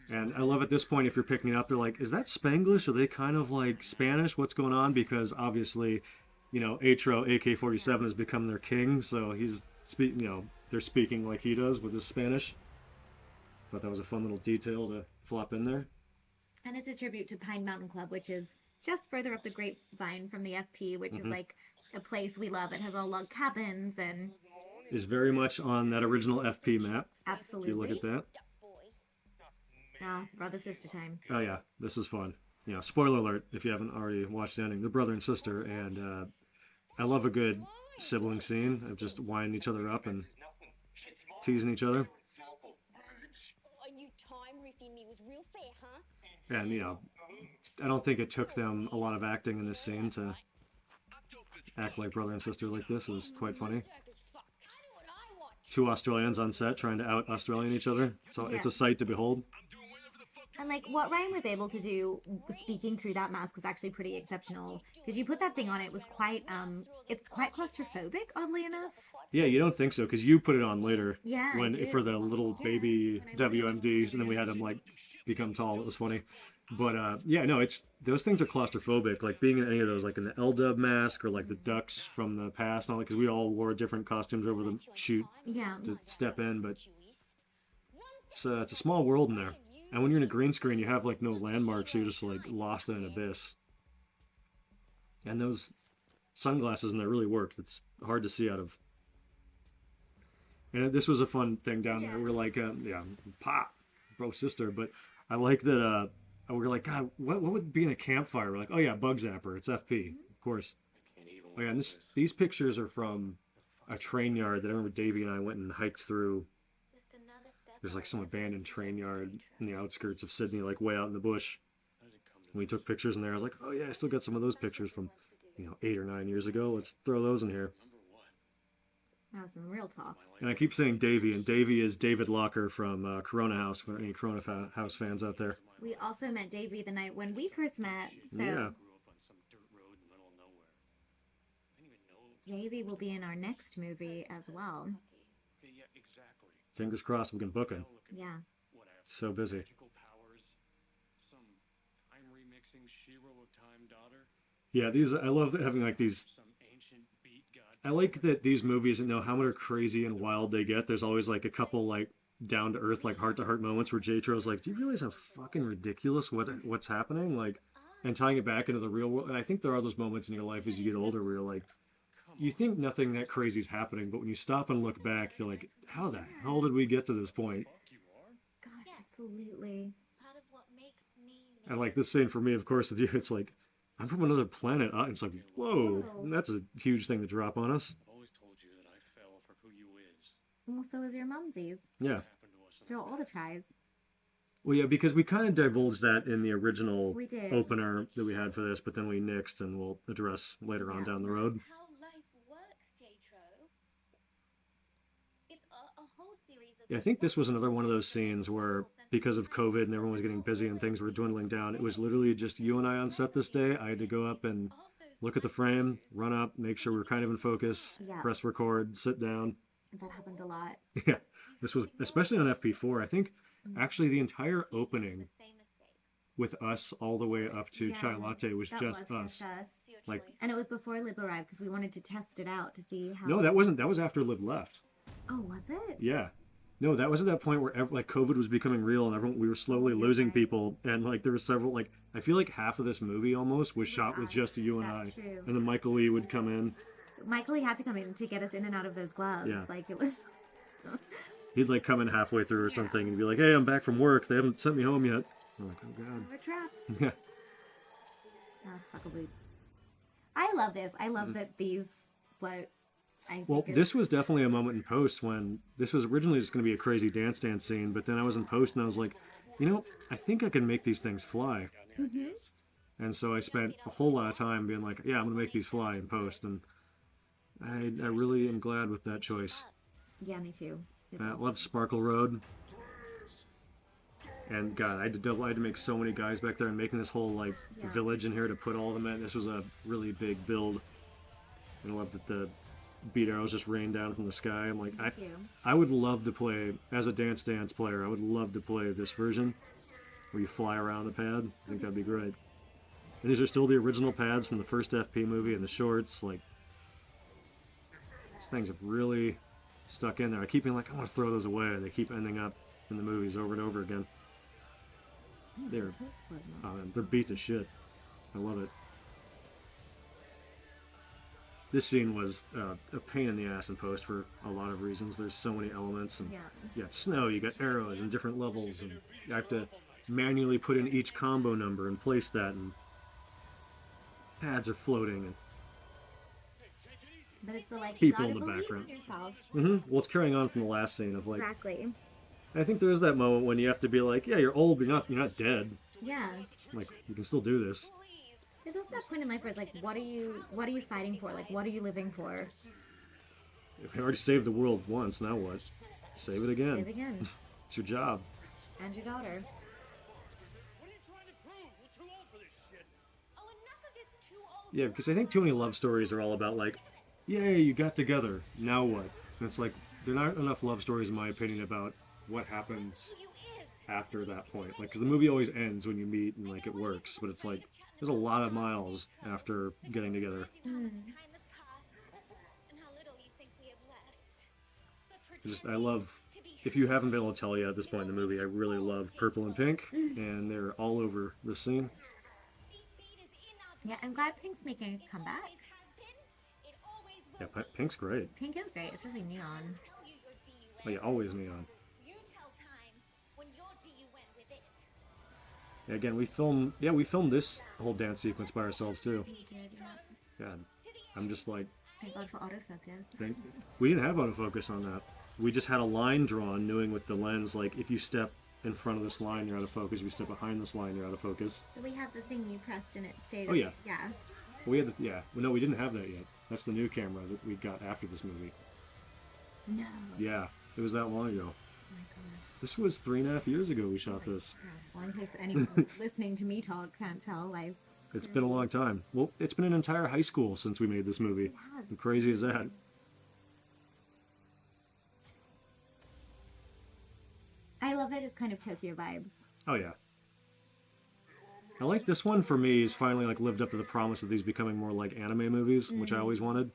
And I love at this point, if you're picking it up, they're like, is that Spanglish? Are they kind of like Spanish? What's going on? Because obviously, you know, Atro AK-47 has become their king, so he's speaking, you know, they're speaking like he does with his Spanish. Thought that was a fun little detail to flop in there. And it's a tribute to Pine Mountain Club, which is just further up the grapevine from the FP, which is like a place we love. It has all log cabins and Is very much on that original FP map. If absolutely. you look at that. Ah, brother sister time. Oh yeah, this is fun. You know, spoiler alert if you haven't already watched the ending. They're brother and sister, and I love a good sibling scene of just winding each other up and teasing each other. and you time riffing me was real fair, huh? And you know, I don't think it took them a lot of acting in this scene to act like brother and sister like this. It was quite funny. Dope as fuck. I do what I want. Two Australians on set trying to out Australian each other. So it's a sight to behold. And like what Ryan was able to do speaking through that mask was actually pretty exceptional because you put that thing on, it was quite it's quite claustrophobic, oddly enough. Yeah, you don't think so because you put it on later. Yeah, I When did. for the little baby WMDs, and then we had them like become tall. It was funny. But yeah, no, it's those things are claustrophobic. Like being in any of those, like in the L-Dub mask or like the ducks from the past, and all that, because we all wore different costumes over the shoot Yeah. to step in. But it's a small world in there. And when you're in a green screen, you have like no landmarks. So you're just like lost in an abyss. And those sunglasses in there really worked. It's hard to see out of. And this was a fun thing down there. We're like, yeah, pop, bro, sister. But I like that. We're like, God, what would be in a campfire? We're like, oh yeah, bug zapper. It's FP, of course. Oh yeah, and these pictures are from a train yard that I remember Davey and I went and hiked through. There's like some abandoned train yard in the outskirts of Sydney, like way out in the bush. And we took pictures in there. I was like, oh yeah, I still got some of those pictures from, 8 or 9 years ago. Let's throw those in here. That was some real talk. And I keep saying Davey, and Davey is David Locker from Corona House, for any Corona House fans out there. We also met Davey the night when we first met. So Yeah. Davey will be in our next movie as well. Fingers crossed we can book him. Yeah. So busy. Yeah, I love having like these. I like that these movies, how much crazy and wild they get. There's always like a couple like down to earth, like heart to heart moments where J-Tro's like, do you realize how fucking ridiculous what's happening? Like, and tying it back into the real world. And I think there are those moments in your life as you get older where you're like, you think nothing that crazy is happening, but when you stop and look back, you're like, how the hell did we get to this point? Gosh, absolutely. Part of what makes me And like this scene for me, of course, with you, it's like, I'm from another planet. It's like, whoa, that's a huge thing to drop on us. Well, so is your mumsies. Yeah. Through all the tries. Well, yeah, because we kind of divulged that in the original We did. opener that we had for this, but then we nixed and we'll address later on down the road. how life works, J-Tro. It's a whole series of Yeah, I think this was another one of those scenes where, because of COVID and everyone was getting busy and things were dwindling down, it was literally just you and I on set this day. I had to go up and look at the frame, run up, make sure we were kind of in focus, Yeah. press record, sit down. That happened a lot. Yeah, this was, especially on FP4, I think actually the entire opening same mistakes. with us all the way up to Chai Latte was That just was us. just us. Like, And it was before Lib arrived because we wanted to test it out to see how. no, that was after Lib left. Oh, was it? Yeah. No, that was at that point where like COVID was becoming real and we were slowly losing people, and like there were several, like I feel like half of this movie almost was shot with just you and That's I. true. And then Michael Lee would come in. Michael, he had to come in to get us in and out of those gloves. Yeah. Like it was. He'd like come in halfway through or something and be like, "Hey, I'm back from work. They haven't sent me home yet." I'm like, "Oh God." We're trapped. Yeah. Oh, fuckle boots. I love this. I love that these float. Well, this was definitely a moment in post when this was originally just going to be a crazy dance scene, but then I was in post and I was like, I think I can make these things fly. And so I spent a whole lot of time being like, yeah, I'm going to make these fly in post, and I really am glad with that choice. Yeah, me too. I love Sparkle Road. And God, I had to make so many guys back there and making this whole like village in here to put all of them in. This was a really big build. And I love that the beat arrows just rain down from the sky. I'm like, I would love to play as a dance player. I would love to play this version where you fly around the pad. I think that'd be great. And these are still the original pads from the first FP movie and the shorts. Like, these things have really stuck in there. I keep being like, I want to throw those away. They keep ending up in the movies over and over again. They're beat to shit. I love it. This scene was a pain in the ass in post for a lot of reasons. There's so many elements, and you got snow, you got arrows and different levels, and you have to manually put in each combo number and place that, and pads are floating, and but it's the like people you in the gotta background. believe in yourself. Well, it's carrying on from the last scene of like. Exactly. I think there is that moment when you have to be like, yeah, you're old, but you're not dead. Yeah. Like, you can still do this. There's also that point in life where it's like, what are you fighting for? Like, what are you living for? If you already saved the world once, now what? Save it again. Live again. It's your job. And your daughter. What are you trying to prove? We're too old for this shit. Oh, enough of this too old. Yeah, because I think too many love stories are all about like, yay, you got together, now what? And it's like, there aren't enough love stories, in my opinion, about what happens after that point. Like, because the movie always ends when you meet and like it works, but it's like, there's a lot of miles after getting together. I love, if you haven't been able to tell yet at this point in the movie, I really love purple and pink, and they're all over the scene. Yeah, I'm glad Pink's making a comeback. Yeah, pink's great. Pink is great, especially neon. Oh yeah, always neon. Yeah, again, we filmed this whole dance sequence by ourselves too. We did, yeah. God, I'm just like, Thank God for autofocus. we didn't have autofocus on that. We just had a line drawn, knowing with the lens, like, if you step in front of this line, you're out of focus. If you step behind this line, you're out of focus. So we have the thing you pressed and it stayed. Oh, yeah. Yeah. We had well, no, we didn't have that yet. That's the new camera that we got after this movie. No. Yeah, it was that long ago. Oh my gosh. This was 3.5 years ago we shot this. Well, in case anyone listening to me talk can't tell, It's been a long time. Well, it's been an entire high school since we made this movie. has. How crazy is that? I love it as kind of Tokyo vibes. Oh yeah. I like this one. For me, has finally like lived up to the promise of these becoming more like anime movies, which I always wanted.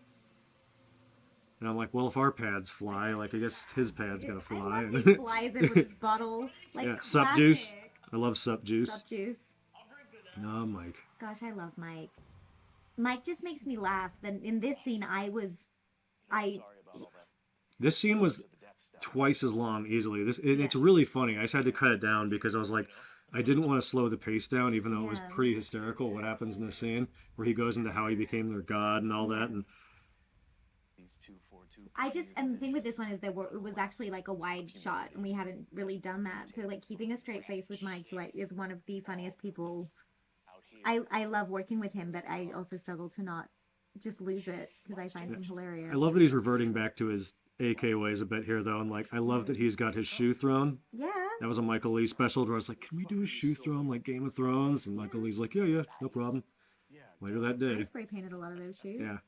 And I'm like, well, if our pads fly, like I guess his pad's gonna fly. I love he flies in with his bottle. Like, yeah, sup juice. classic. I love sup juice. Sup juice. No, Mike. Gosh, I love Mike. Mike just makes me laugh. Then in this scene, This scene was twice as long easily. It's really funny. I just had to cut it down because I was like, I didn't want to slow the pace down, even though it was pretty hysterical what happens in this scene where he goes into how he became their god and all that. And and the thing with this one is it was actually like a wide shot, and we hadn't really done that. So like keeping a straight face with Mike, who is one of the funniest people. I love working with him, but I also struggle to not just lose it because I find him hilarious. I love that he's reverting back to his AK ways a bit here, though, and like I love that he's got his shoe thrown. Yeah. That was a Michael Lee special where I was like, can we do a shoe thrown like Game of Thrones? And Michael Lee's like, yeah, no problem. Later that day. I spray painted a lot of those shoes. Yeah.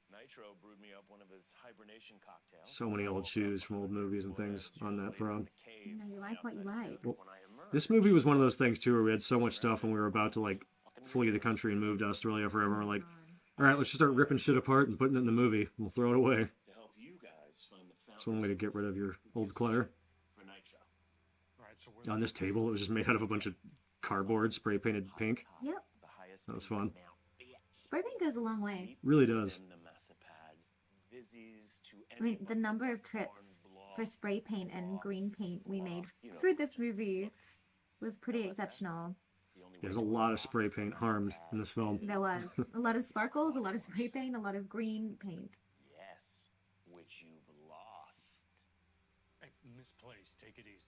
Nitro brewed me up one of his hibernation cocktails. So many old shoes from old movies and things on that throne. You know, you like what you like. Well, this movie was one of those things too where we had so much stuff and we were about to like flee the country and move to Australia forever. And we're like, all right, let's just start ripping shit apart and putting it in the movie. We'll throw it away. To help you guys find the That's one way to get rid of your old clutter. for Nitro. On this table, it was just made out of a bunch of cardboard spray painted pink. Yep. That was fun. Spray paint goes a long way. Really does. I mean, the number of trips for spray paint and green paint we made for this movie was pretty exceptional. There's a lot of spray paint harmed in this film. There was a lot of sparkles, a lot of spray paint, a lot of green paint. Yes, which you've lost. Hey, misplaced. Take it easy.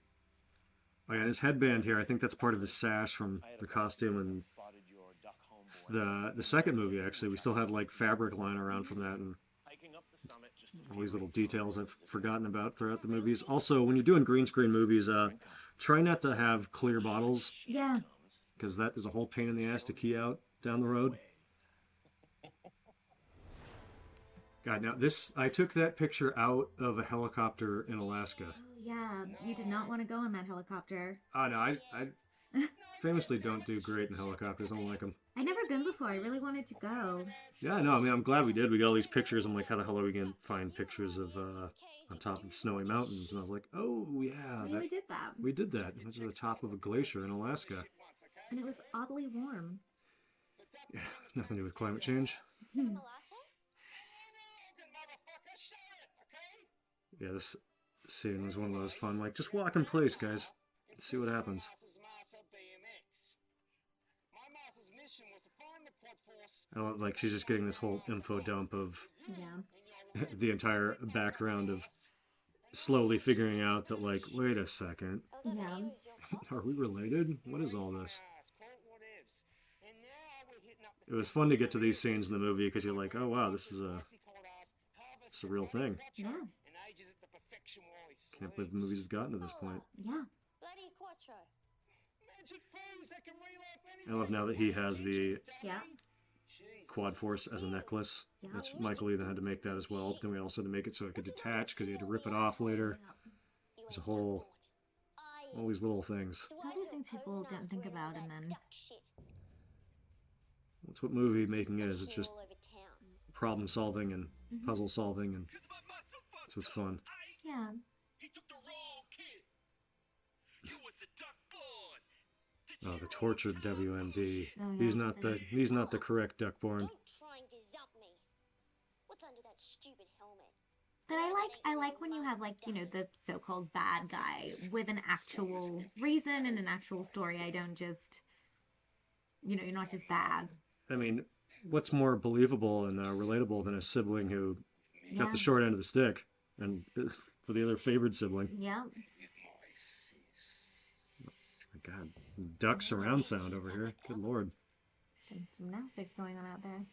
Oh yeah, his headband here, I think that's part of his sash from the costume. And Spotted your duck homeboy. the second movie, actually, we still had like fabric lying around from that, and Hiking up the summit just to all these little details I've forgotten about throughout the movies. Also, when you're doing green screen movies, try not to have clear bottles, Yeah. because that is a whole pain in the ass to key out down the road. God, now this, I took that picture out of a helicopter in Alaska. Yeah, you did not want to go on that helicopter. Oh no, I famously don't do great in helicopters. I don't like them. I'd never been before. I really wanted to go. Yeah, no, I mean, I'm glad we did. We got all these pictures. I'm like, how the hell are we going to find pictures of on top of snowy mountains? And I was like, oh, yeah. We did that. We did that. We went to the top of a glacier in Alaska. And it was oddly warm. Yeah, nothing to do with climate change. A latte? Yeah, this scene was one of those fun, like, just walk in place, guys. See what happens. I love, like, she's just getting this whole info dump of Yeah. the entire background of slowly figuring out that, like, wait a second. Yeah. Are we related? What is all this? It was fun to get to these scenes in the movie because you're like, oh wow, this is a real thing. Yeah. Can't believe the movies have gotten to this point. Yeah. Bloody quattro. I love now that he has the Yeah. quad force as a necklace, Yeah. which Michael even had to make that as well. Then we also had to make it so it could detach because he had to rip it off later. There's a whole, all these little things. All these things people don't think about, and then That's what movie making is. It's just problem solving and puzzle solving, and that's what's fun. yeah. He took the wrong kid. You was the duck born. Oh, the tortured WMD. Oh, He's yeah. he's not the correct Duckborn. Don't try and gazump me. What's under that stupid helmet? But I like when you have, like, you know, the so-called bad guy with an actual reason and an actual story. I don't just, you know, you're not just bad. I mean, what's more believable and relatable than a sibling who got Yeah. the short end of the stick, and for the other favored sibling? Yeah. My God, duck surround sound over here. Good lord. Some gymnastics going on out there.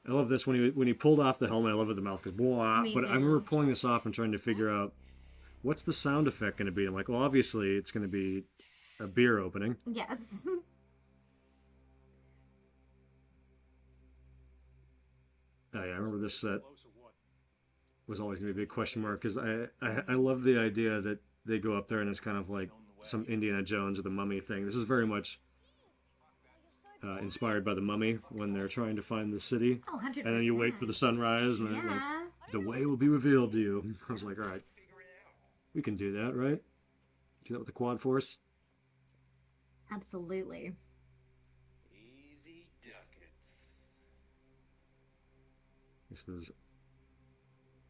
I love this when he pulled off the helmet. I love it. The mouth goes blah. Me But I too. remember pulling this off and trying to figure out what's the sound effect going to be. I'm like, well, obviously it's going to be a beer opening. Yes. Oh yeah, I remember this set was always going to be a big question mark because I love the idea that they go up there and it's kind of like some Indiana Jones or the Mummy thing. This is very much inspired by the Mummy when they're trying to find the city. Oh, 100%. And then you wait for the sunrise and then like, Yeah. the way will be revealed to you. I was like, all right, we can do that, right? Do that with the quad force. Absolutely. Easy duckets. This was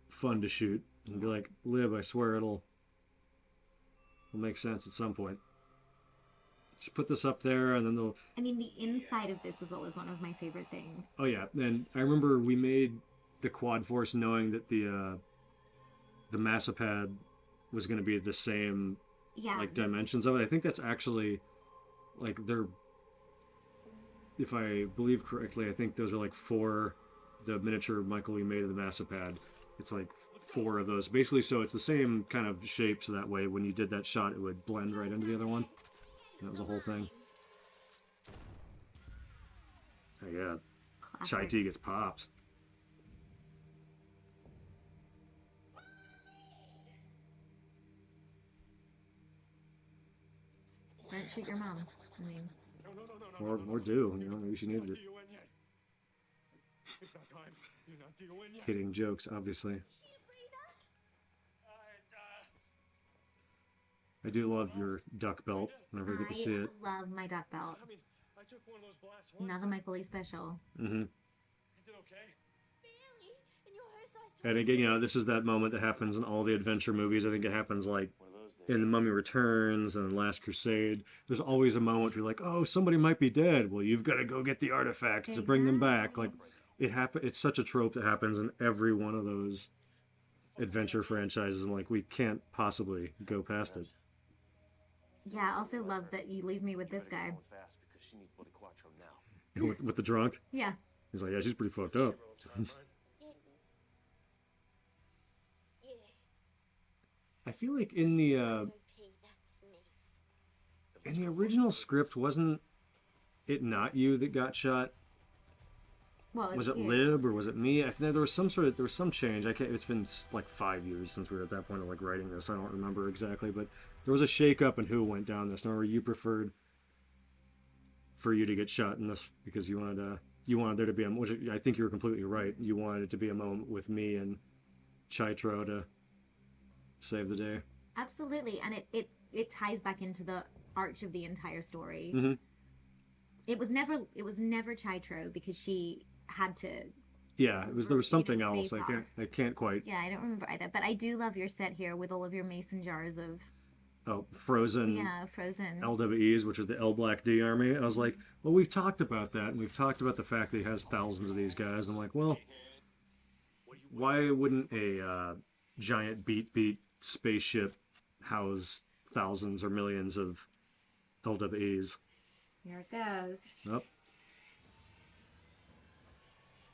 fun to shoot and be like, Lib, I swear it'll make sense at some point. Just put this up there and then they'll. I mean, the inside of this is always one of my favorite things. Oh yeah, and I remember we made the quad force knowing that the Massapad was going to be the same Yeah. like dimensions of it. I think that's actually like they're, if I believe correctly, I think those are like four, the miniature Michael we made of the Massapad. It's like four of those basically, so it's the same kind of shape, so that way when you did that shot it would blend right into the other one. And that was the whole thing. Oh yeah, Classic. chai tea gets popped. Don't shoot your mom. I mean, Or do, you know, maybe she needed it. It's not time. You're not DON yet. Hitting jokes, obviously. I do love your duck belt whenever I get to see it. I love my duck belt. I mean, I took one of those blasts once. Another Michael Lee special. Mm-hmm. I did okay. Barely. And you're her size And again, this is that moment that happens in all the adventure movies. I think it happens like in The Mummy Returns and Last Crusade. There's always a moment where you're like, oh, somebody might be dead. Well, you've got to go get the artifact to bring them back. Like it's such a trope that happens in every one of those adventure franchises, and like we can't possibly go past it. Yeah, I also love that you leave me with this guy. With the drunk, Yeah. he's like, yeah, she's pretty fucked up. I feel like in the original script, wasn't it not you that got shot? Well, Was it Lib or was it me? I think there was some change. I can't. It's been like 5 years since we were at that point of like writing this. I don't remember exactly, but there was a shake up in who went down this. Remember, you preferred for you to get shot in this because you wanted there to be a, which I think you were completely right. You wanted it to be a moment with me and Chaitro to save the day. Absolutely, and it ties back into the arch of the entire story. Mm-hmm. It was never Chaitro because she had to. Yeah, there was something else. face I can't quite. Yeah, I don't remember either. But I do love your set here with all of your mason jars of. Oh, frozen. Yeah, frozen. LWEs, which are the L Black D Army. I was like, well, we've talked about that, and we've talked about the fact that he has thousands of these guys. I'm like, well, why wouldn't a giant beat spaceship house thousands or millions of LWEs? Here it goes. Up.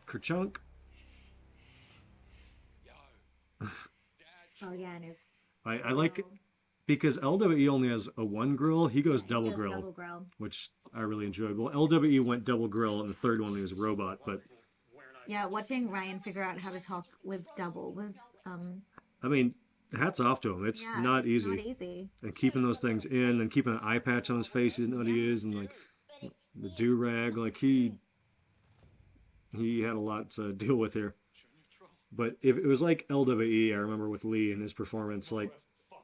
Kerchunk. Oh yeah, and his. I like it because LWE only has a one grill. He goes double grill, Double grill. which I really enjoyed. Well, LWE went double grill, and the third one was robot. But Yeah, watching Ryan figure out how to talk with double was I mean, hats off to him. It's not easy. Not easy. And keeping those things in, and keeping an eye patch on his face, he didn't know what he is, and like the do rag, like he had a lot to deal with here. But if it was like LWE, I remember with Lee and his performance, like,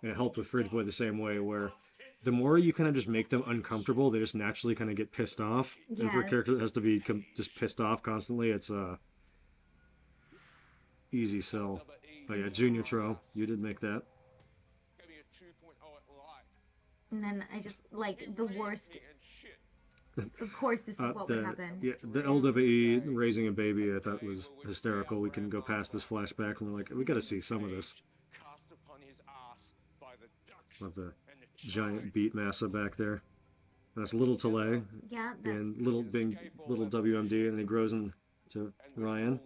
and it helped with Fridge Boy the same way, where the more you kind of just make them uncomfortable, they just naturally kind of get pissed off. And for a Yes. character that has to be just pissed off constantly, it's easy sell. Oh yeah, Junior Tro, you did make that. And then I just like the worst. Of course, this is what would happen. Yeah, the LWE raising a baby, I thought was hysterical. We can go past this flashback, and we're like, we got to see some of this. Love the giant beat massa back there. That's little Tele, Yeah. and little WMD, and then he grows into Ryan.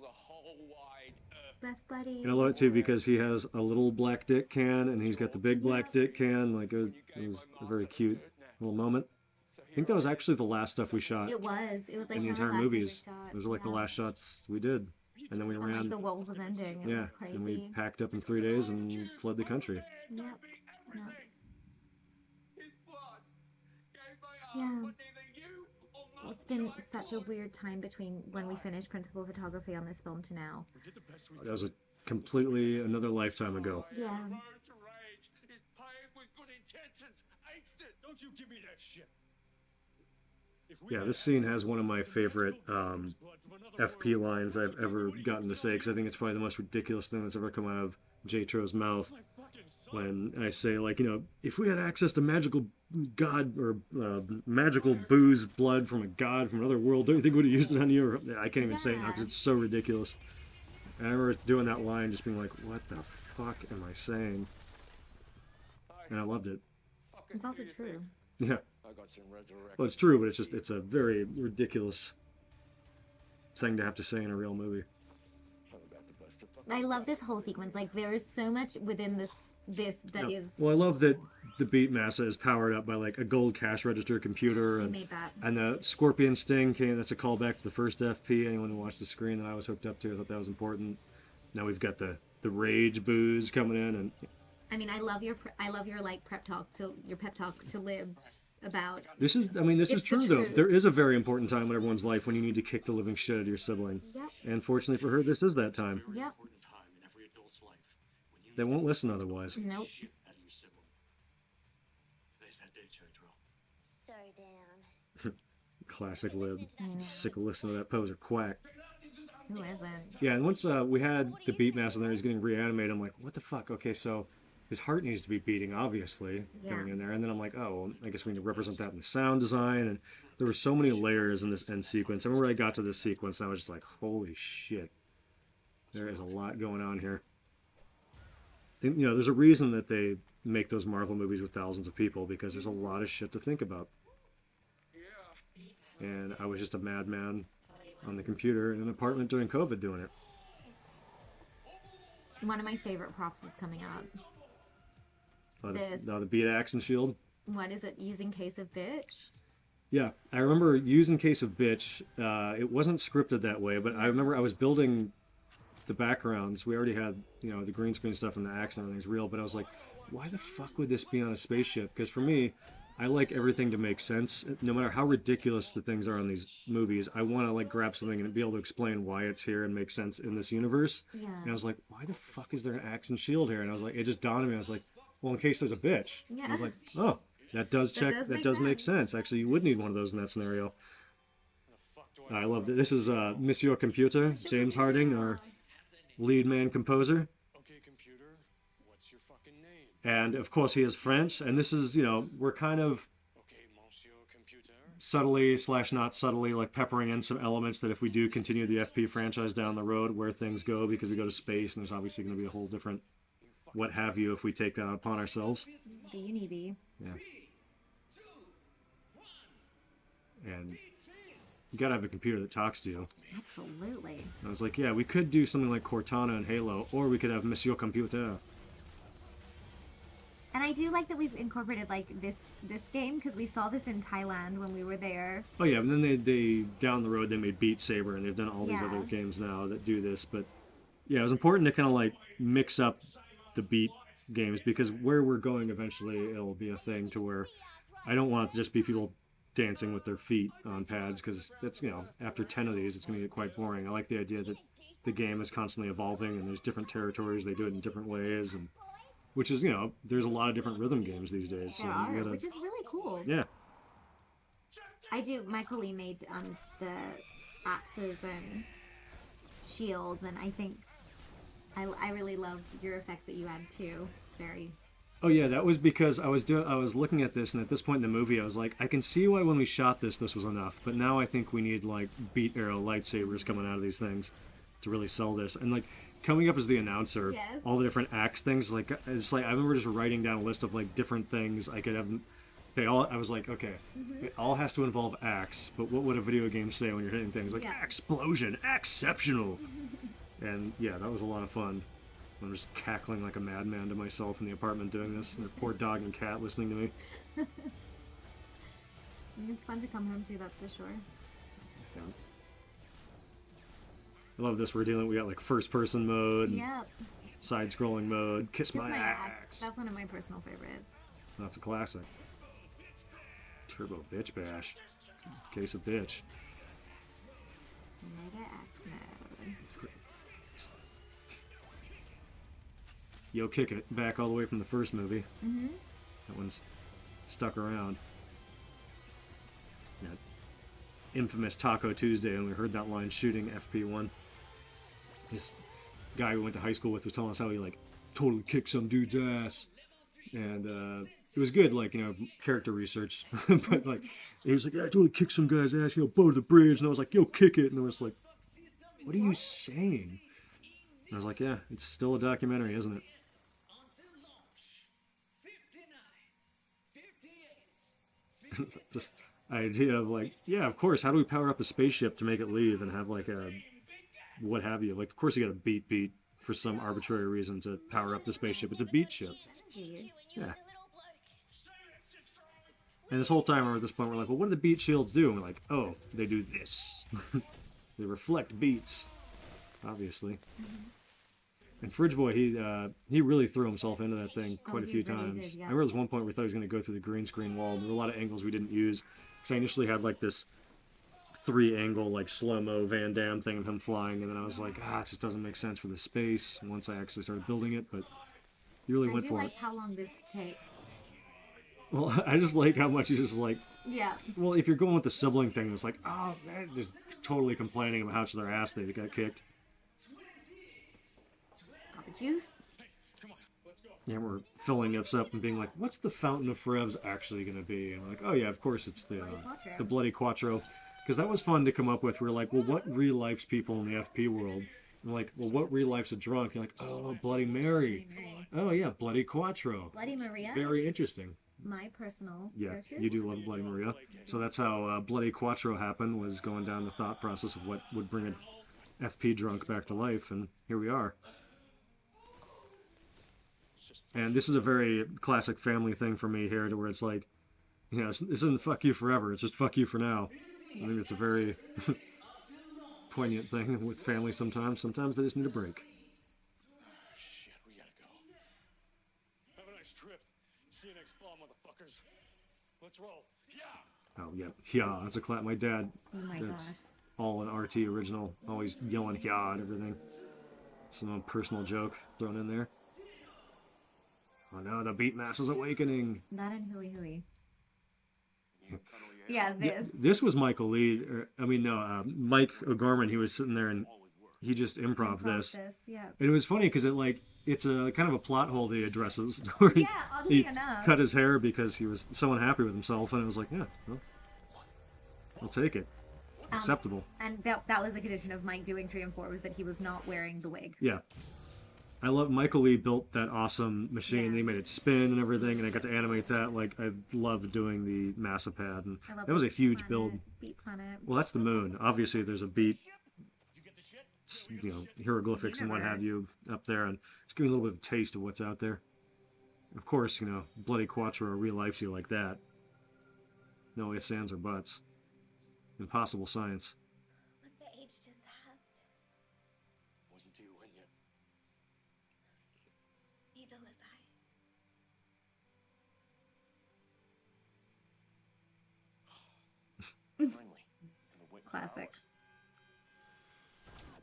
Best buddy. And I love it too because he has a little black dick can, and he's got the big black dick can. Like it was a very cute little moment. I think that was actually the last stuff we shot It was. It was like in the one of entire last movies. shot. Those were like the last shots we did, and then we Like ran. the world was ending. It Yeah, was crazy. and we packed up in 3 days and fled the country. Yep. No. His blood gave my Yeah. arm, but neither you or my It's been Chaitro such a weird time between when we finished principal photography on this film to now. did the best we That was a completely another lifetime ago. Yeah. Learned to rage. It's paved with good intentions. Aced it. Don't you give me that shit. If we Yeah, had this scene access has one of my favorite his blood from another FP world, lines I've ever gotten to say, because I think it's probably the most ridiculous thing that's ever come out of J-Tro's mouth. my fucking son. When I say, like, if we had access to magical god or magical booze blood from a god from another world, don't you think we would have used it on you? I can't even say it now because it's so ridiculous. And I remember doing that line, just being like, what the fuck am I saying? And I loved it. It's also true. Yeah. Well, it's true, but it's a very ridiculous thing to have to say in a real movie. I love this whole sequence. Like there is so much within this that is. Well, I love that the beat massa is powered up by like a gold cash register computer, and made that. the Scorpion Sting came. That's a callback to the first FP. Anyone who watched the screen that I was hooked up to, I thought that was important. Now we've got the rage booze coming in, and I mean, I love your like pep talk to Lib about. this is It's is the true though. truth. There is a very important time in everyone's life when you need to kick the living shit out of your sibling. Yep. And fortunately for her, this is that time. Yep. time in every adult's life when you They won't listen otherwise. Nope. shit out of your sibling. Today's that day, Chaitro. So down. Classic Lib. Sick of listening to that poser quack. Ninjas out Who isn't? Yeah, and once we had the beat master in there, he's getting reanimated. I'm like, what the fuck? Okay, so his heart needs to be beating, obviously, going Yeah. in there. And then I'm like, oh, well, I guess we need to represent that in the sound design. And there were so many layers in this end sequence. I remember I got to this sequence, and I was just like, holy shit, there is a lot going on here. There's a reason that they make those Marvel movies with thousands of people, because there's a lot of shit to think about. And I was just a madman on the computer in an apartment during COVID doing it. One of my favorite props is coming up. This. The beat axe and shield. What is it? Using case of bitch? Yeah, I remember using Case of Bitch. It wasn't scripted that way, but I remember I was building the backgrounds. We already had, the green screen stuff and the axe and everything's real, but I was like, why the fuck would this be on a spaceship? Because for me, I like everything to make sense. No matter how ridiculous the things are in these movies, I want to like grab something and be able to explain why it's here and make sense in this universe. Yeah. And I was like, why the fuck is there an axe and shield here? And I was like, it just dawned on me. I was like, well, in case there's a bitch. Yeah. I was like, oh, that does make sense. Actually, you would need one of those in that scenario. I love it. This is Monsieur Computer, James Harding, our lead man composer. Okay, computer, what's your fucking name? And of course he is French, and this is, we're kind of Okay, Monsieur Computer. subtly / not subtly like peppering in some elements that if we do continue the FP franchise down the road, where things go, because we go to space and there's obviously going to be a whole different what have you if we take that upon ourselves. The Unibee. Yeah. And you gotta have a computer that talks to you. Absolutely. I was like, yeah, we could do something like Cortana and Halo, or we could have Monsieur Computer. And I do like that we've incorporated like this game, because we saw this in Thailand when we were there. Oh yeah, and then they down the road they made Beat Saber, and they've done all these Yeah. other games now that do this. But yeah, it was important to kind of like mix up the Beat games, because where we're going eventually, it'll be a thing to where I don't want it to just be people dancing with their feet on pads, because that's, after 10 of these it's going to get quite boring. I like the idea that the game is constantly evolving and there's different territories, they do it in different ways, and which is, there's a lot of different rhythm games these days, so There are, you gotta, which is really cool. yeah. Michael Lee made the axes and shields, and I think I really love your effects that you add too. It's very... Oh yeah, that was because I was looking at this, and at this point in the movie I was like, I can see why when we shot this was enough, but now I think we need like beat arrow lightsabers coming out of these things to really sell this. And like coming up as the announcer, Yes. all the different axe things, like it's like I remember just writing down a list of like different things I could have. I was like, okay, it all has to involve axe, but what would a video game say when you're hitting things like Yeah. explosion, exceptional? And yeah, that was a lot of fun. I'm just cackling like a madman to myself in the apartment doing this, and the poor dog and cat listening to me. It's fun to come home to, that's for sure. Yeah. I love this. We got like first person mode, and Yep. side scrolling mode, kiss Kiss my My axe. Axe. That's one of my personal favorites. That's a classic. Turbo Bitch Bash. Case of Bitch. Mega Axe mode. Yo, Kick It. Back all the way from the first movie. Mm-hmm. That one's stuck around. That infamous Taco Tuesday, and we heard that line shooting FP1. This guy we went to high school with was telling us how he like totally kicked some dude's ass, and it was good, like, character research. But like he was like, yeah, I totally kicked some guy's ass, bow to the bridge, and I was like, yo, kick it, and I was like, what are you saying? And I was like, yeah, it's still a documentary, isn't it? Just idea of like, yeah, of course, how do we power up a spaceship to make it leave and have like a what have you? Like, of course you got a beat for some arbitrary reason to power up the spaceship. It's a beat ship. Energy. Yeah. And this whole time we're at this point, we're like, well, what do the beat shields do? And we're like, oh, they do this. They reflect beats, obviously. And Fridge Boy, he really threw himself into that thing quite a he few really times. did, yeah. I remember there was one point where we thought he was going to go through the green screen wall. There were a lot of angles we didn't use. Because I initially had like this 3-angle, like slow-mo Van Damme thing of him flying. And then I was like, it just doesn't make sense for the space once I actually started building it. But he really I went do for like it. how long this takes. Well, I just like how much he's just like, Yeah. well, if you're going with the sibling thing, it's like, oh, man, just totally complaining about how much their ass they got kicked. Got the juice. Come on, let's go. Yeah, we're filling us up and being like, what's the Fountain of Forev's actually going to be? And we're like, oh yeah, of course it's the Bloody Quattro. Because that was fun to come up with. We're like, well, what real-lifes people in the FP world? And like, well, what real-lifes a drunk? You're like, oh, Bloody Mary. Oh yeah, Bloody Quattro. Bloody Maria. Very interesting. My personal Yeah, go-to. you do love Bloody Maria. So that's how Bloody Quattro happened, was going down the thought process of what would bring an FP drunk back to life, and here we are. And this is a very classic family thing for me here, to where it's like, you know, this isn't fuck you forever, it's just fuck you for now. I think it's a very poignant thing with family sometimes. Sometimes they just need a break. Shit, we gotta go. Have a nice trip. See you next fall, motherfuckers. Let's roll. Yeah! Oh, yeah. Yeah, that's a clap. My dad, Oh my that's gosh. all an RT original. Always yelling yeah and everything. Some own personal joke thrown in there. Oh no, the beat mass is awakening. That and hooey hooey. Yeah, this. This was Michael Lee. Mike O'Gorman. He was sitting there and he just improv this. Yeah. And it was funny because it's a kind of a plot hole that he addresses. Where Yeah, oddly he enough. cut his hair because he was so unhappy with himself, and it was like, yeah, well, I'll take it. Acceptable. And that was the condition of Mike doing 3 and 4, was that he was not wearing the wig. Yeah. I love Michael Lee built that awesome machine. Yeah. He made it spin and everything, and I got to animate that. Like, I loved doing the Massapad, and I love that was a Beat huge Planet, build. Beat Planet. Well, that's the moon. Obviously, there's a beat, you know, hieroglyphics and what have you up there, and just give me a little bit of a taste of what's out there. Of course, you know, Bloody Quattro real life's you like that. No ifs, ands, or buts. Impossible science. What the age just had. Wasn't till you went yet. Neither was I. Finally. Been waiting for Classic. hours.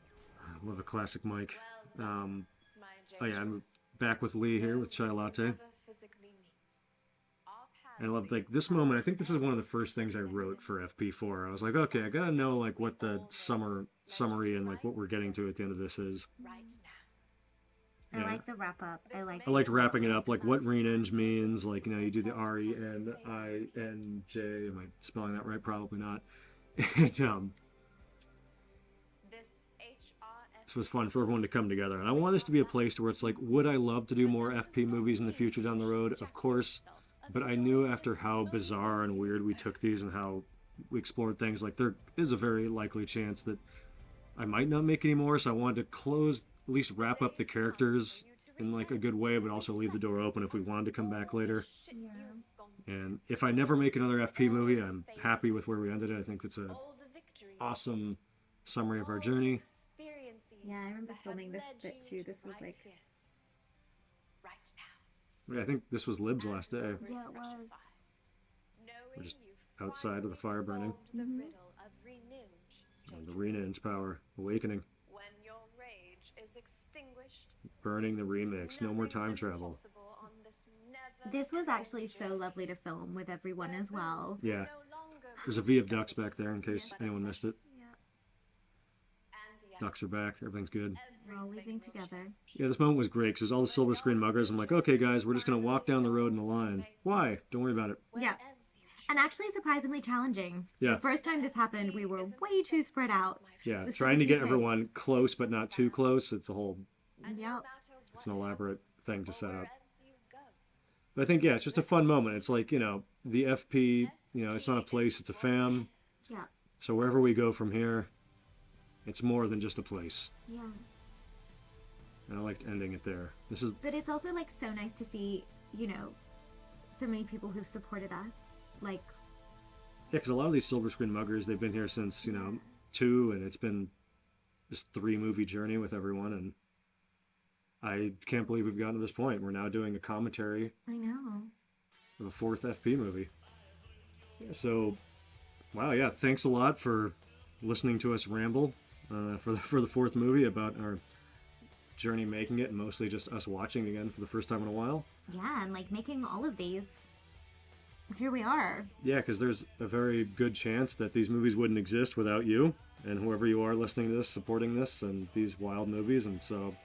I love a classic Mike. Well Um, My oh yeah, I'm back with Lee here with Chai Latte. Never physically meet. Our paths And I love, like, this moment. I think this is one of the first things I wrote for FP4. I was like, okay, I gotta know, like, what the summary and, like, what we're getting to at the end of this is. right now. I Yeah. like the wrap up. I like. I liked wrapping it up, like, what Renenge means. Like, you know, you do the RENINJ. Am I spelling that right? Probably not. And, This HRF. this was fun for everyone to come together. And I want this to be a place where it's like, would I love to do more FP movies in the future down the road? Of course. But I knew after how bizarre and weird we took these and how we explored things, like, there is a very likely chance that I might not make any more. So I wanted to close, at least wrap up the characters in, like, a good way, but also leave the door open if we wanted to come back later. Yeah. And if I never make another FP movie, I'm happy with where we ended it. I think it's a All the victories. awesome summary of our journey. Experiences Yeah, I remember that filming have this led bit you too. to This was right like. here's. Right now. Yeah, I think this was Lib's last day. Yeah, it was. We're just outside with the fire burning. The riddle of Renenge. And the Renenge power awakening, When your rage is extinguished, burning the remix. No more time travel. impossible on this never This was actually so lovely to film with everyone as well. Yeah, no longer there's a V of ducks back there in case anyone missed it. Yeah. and yes, Ducks are back. Everything's good. We're all living together. Yeah, this moment was great because there's all the silver screen muggers. I'm like, okay, guys, we're just gonna walk down the road in a line. Why? Don't worry about it. Yeah. whatevs you And actually surprisingly challenging. Yeah. The first time this happened, we were way too spread out. Yeah, With trying to so get few everyone close but not too close. It's a whole, And no Yep. matter it's an what elaborate thing to set up. wherevs you go. But I think, yeah, it's just a fun moment. It's like, you know, the FP, you know, it's not a place, it's a fam. Yeah. So wherever we go from here, it's more than just a place. Yeah. And I liked ending it there. This is, But it's also like so nice to see, you know, so many people who've supported us. Like, yeah, because a lot of these silver screen muggers, they've been here since, you know, 2, and it's been this 3-movie journey with everyone, and I can't believe we've gotten to this point. We're now doing a commentary I know. of a 4th FP movie. Yeah, so, wow, yeah, thanks a lot for listening to us ramble for the 4th movie about our journey making it, and mostly just us watching again for the first time in a while. Yeah, and like making all of these. here we are. Yeah, because there's a very good chance that these movies wouldn't exist without you and whoever you are listening to this, supporting this, and these wild movies. And so,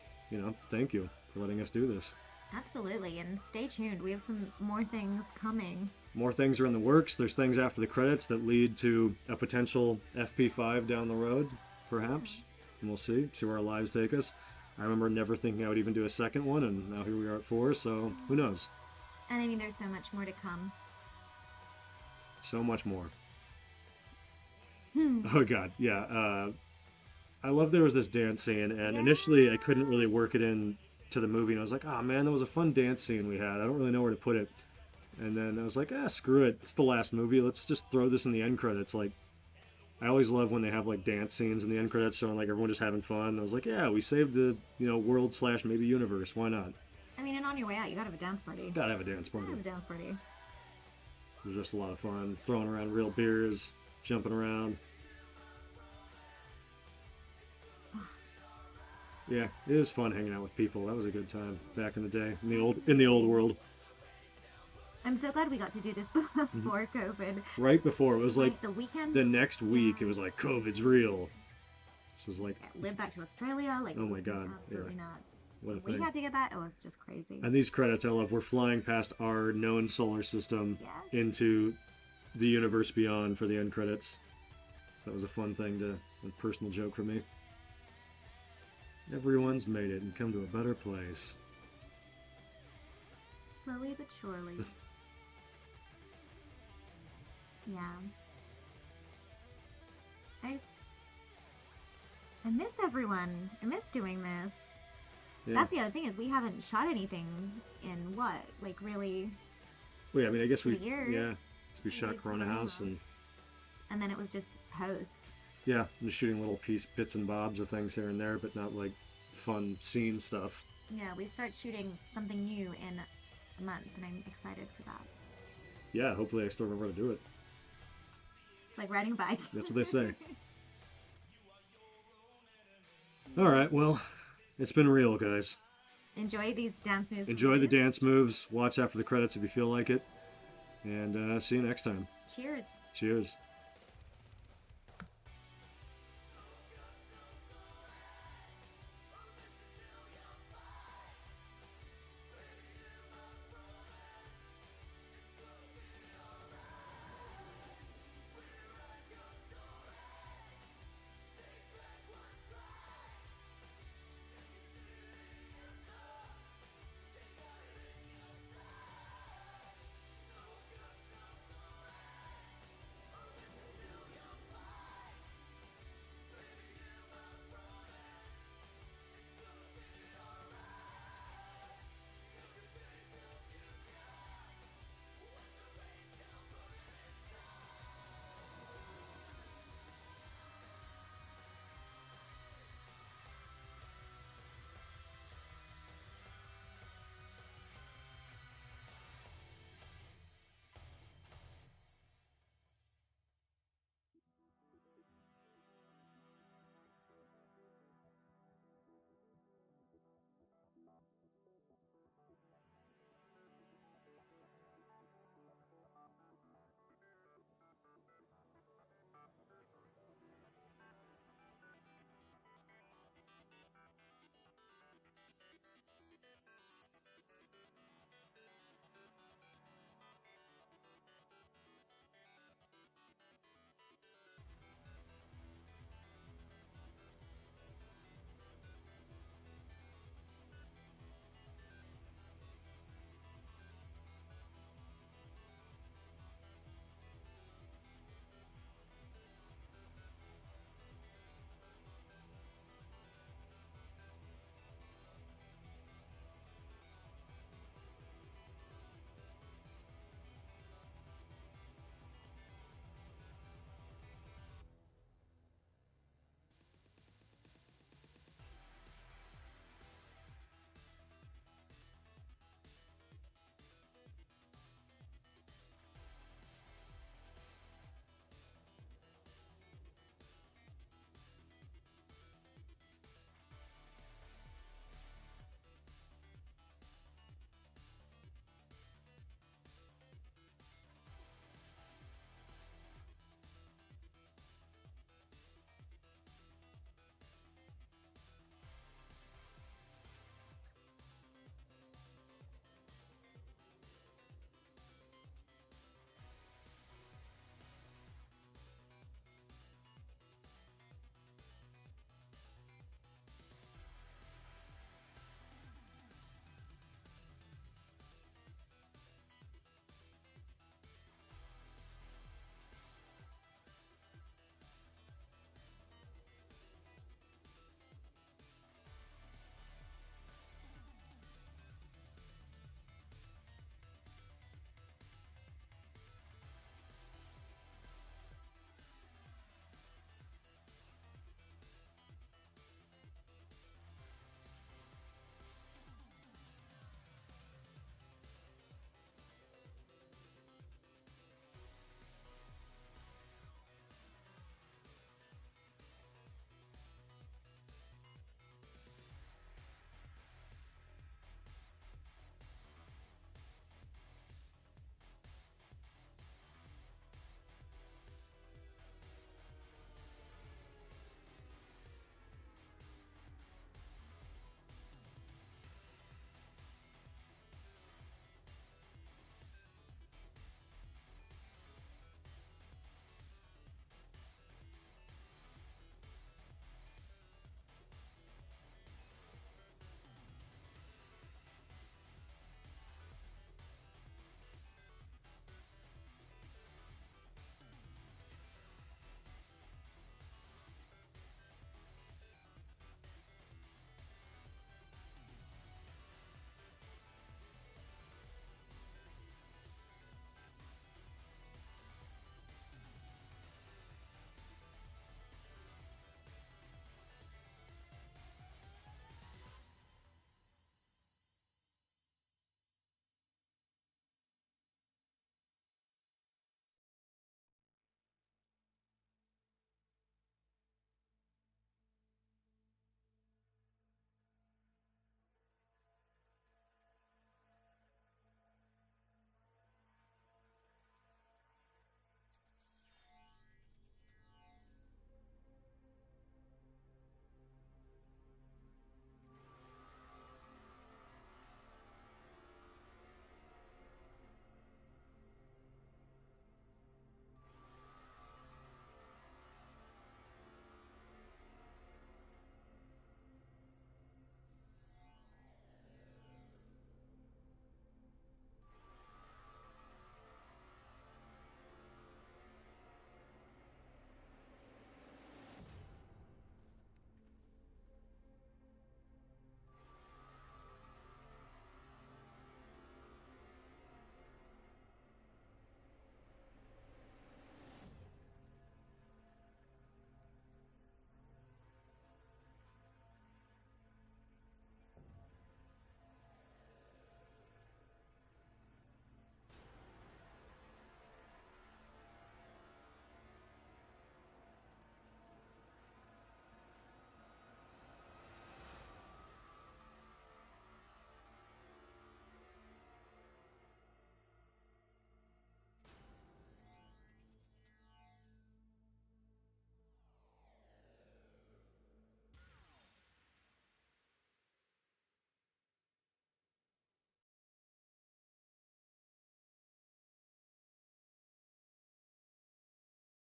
thank you for letting us do this. Absolutely, and stay tuned. We have some more things coming. More things are in the works. There's things after the credits that lead to a potential FP5 down the road, perhaps. And we'll see where our lives take us. I remember never thinking I would even do a second one, and now here we are at 4, so who knows? And I mean, there's so much more to come. So much more. Oh god, yeah. I love there was this dance scene, and initially I couldn't really work it in to the movie, and I was like, oh man, that was a fun dance scene we had. I don't really know where to put it. And then I was like, screw it. It's the last movie. Let's just throw this in the end credits. Like, I always love when they have like dance scenes in the end credits showing like everyone just having fun. And I was like, yeah, we saved the world / maybe universe. Why not? I mean, and on your way out, you gotta have a dance party. Gotta have a dance party. Have a dance party. It was just a lot of fun, throwing around real beers, jumping around. Yeah, it was fun hanging out with people. That was a good time back in the day, in the old world. I'm so glad we got to do this before COVID. Right before, it was like the weekend. the next week, it was like COVID's real. This was like live back to Australia. Like, oh my god, absolutely nuts. What a We thing. had to get that. It was just crazy. And these credits, I love. We're flying past our known solar system into the universe beyond for the end credits. So that was a fun thing a personal joke for me. Everyone's made it and come to a better place. Slowly but surely. Yeah. I miss everyone. I miss doing this. Yeah. That's the other thing is we haven't shot anything in what? Like really Well, yeah, I mean, I guess we, 3 years. yeah, so we shot did Corona Corona House and then it was just post. yeah, just shooting little bits and bobs of things here and there, but not like fun scene stuff. Yeah, we start shooting something new in a month and I'm excited for that. Yeah, hopefully I still remember how to do it. It's like riding a bike. That's what they say. All right, well, it's been real, guys. Enjoy these dance moves. Enjoy the dance moves. Watch after the credits if you feel like it. And see you next time. Cheers. Cheers.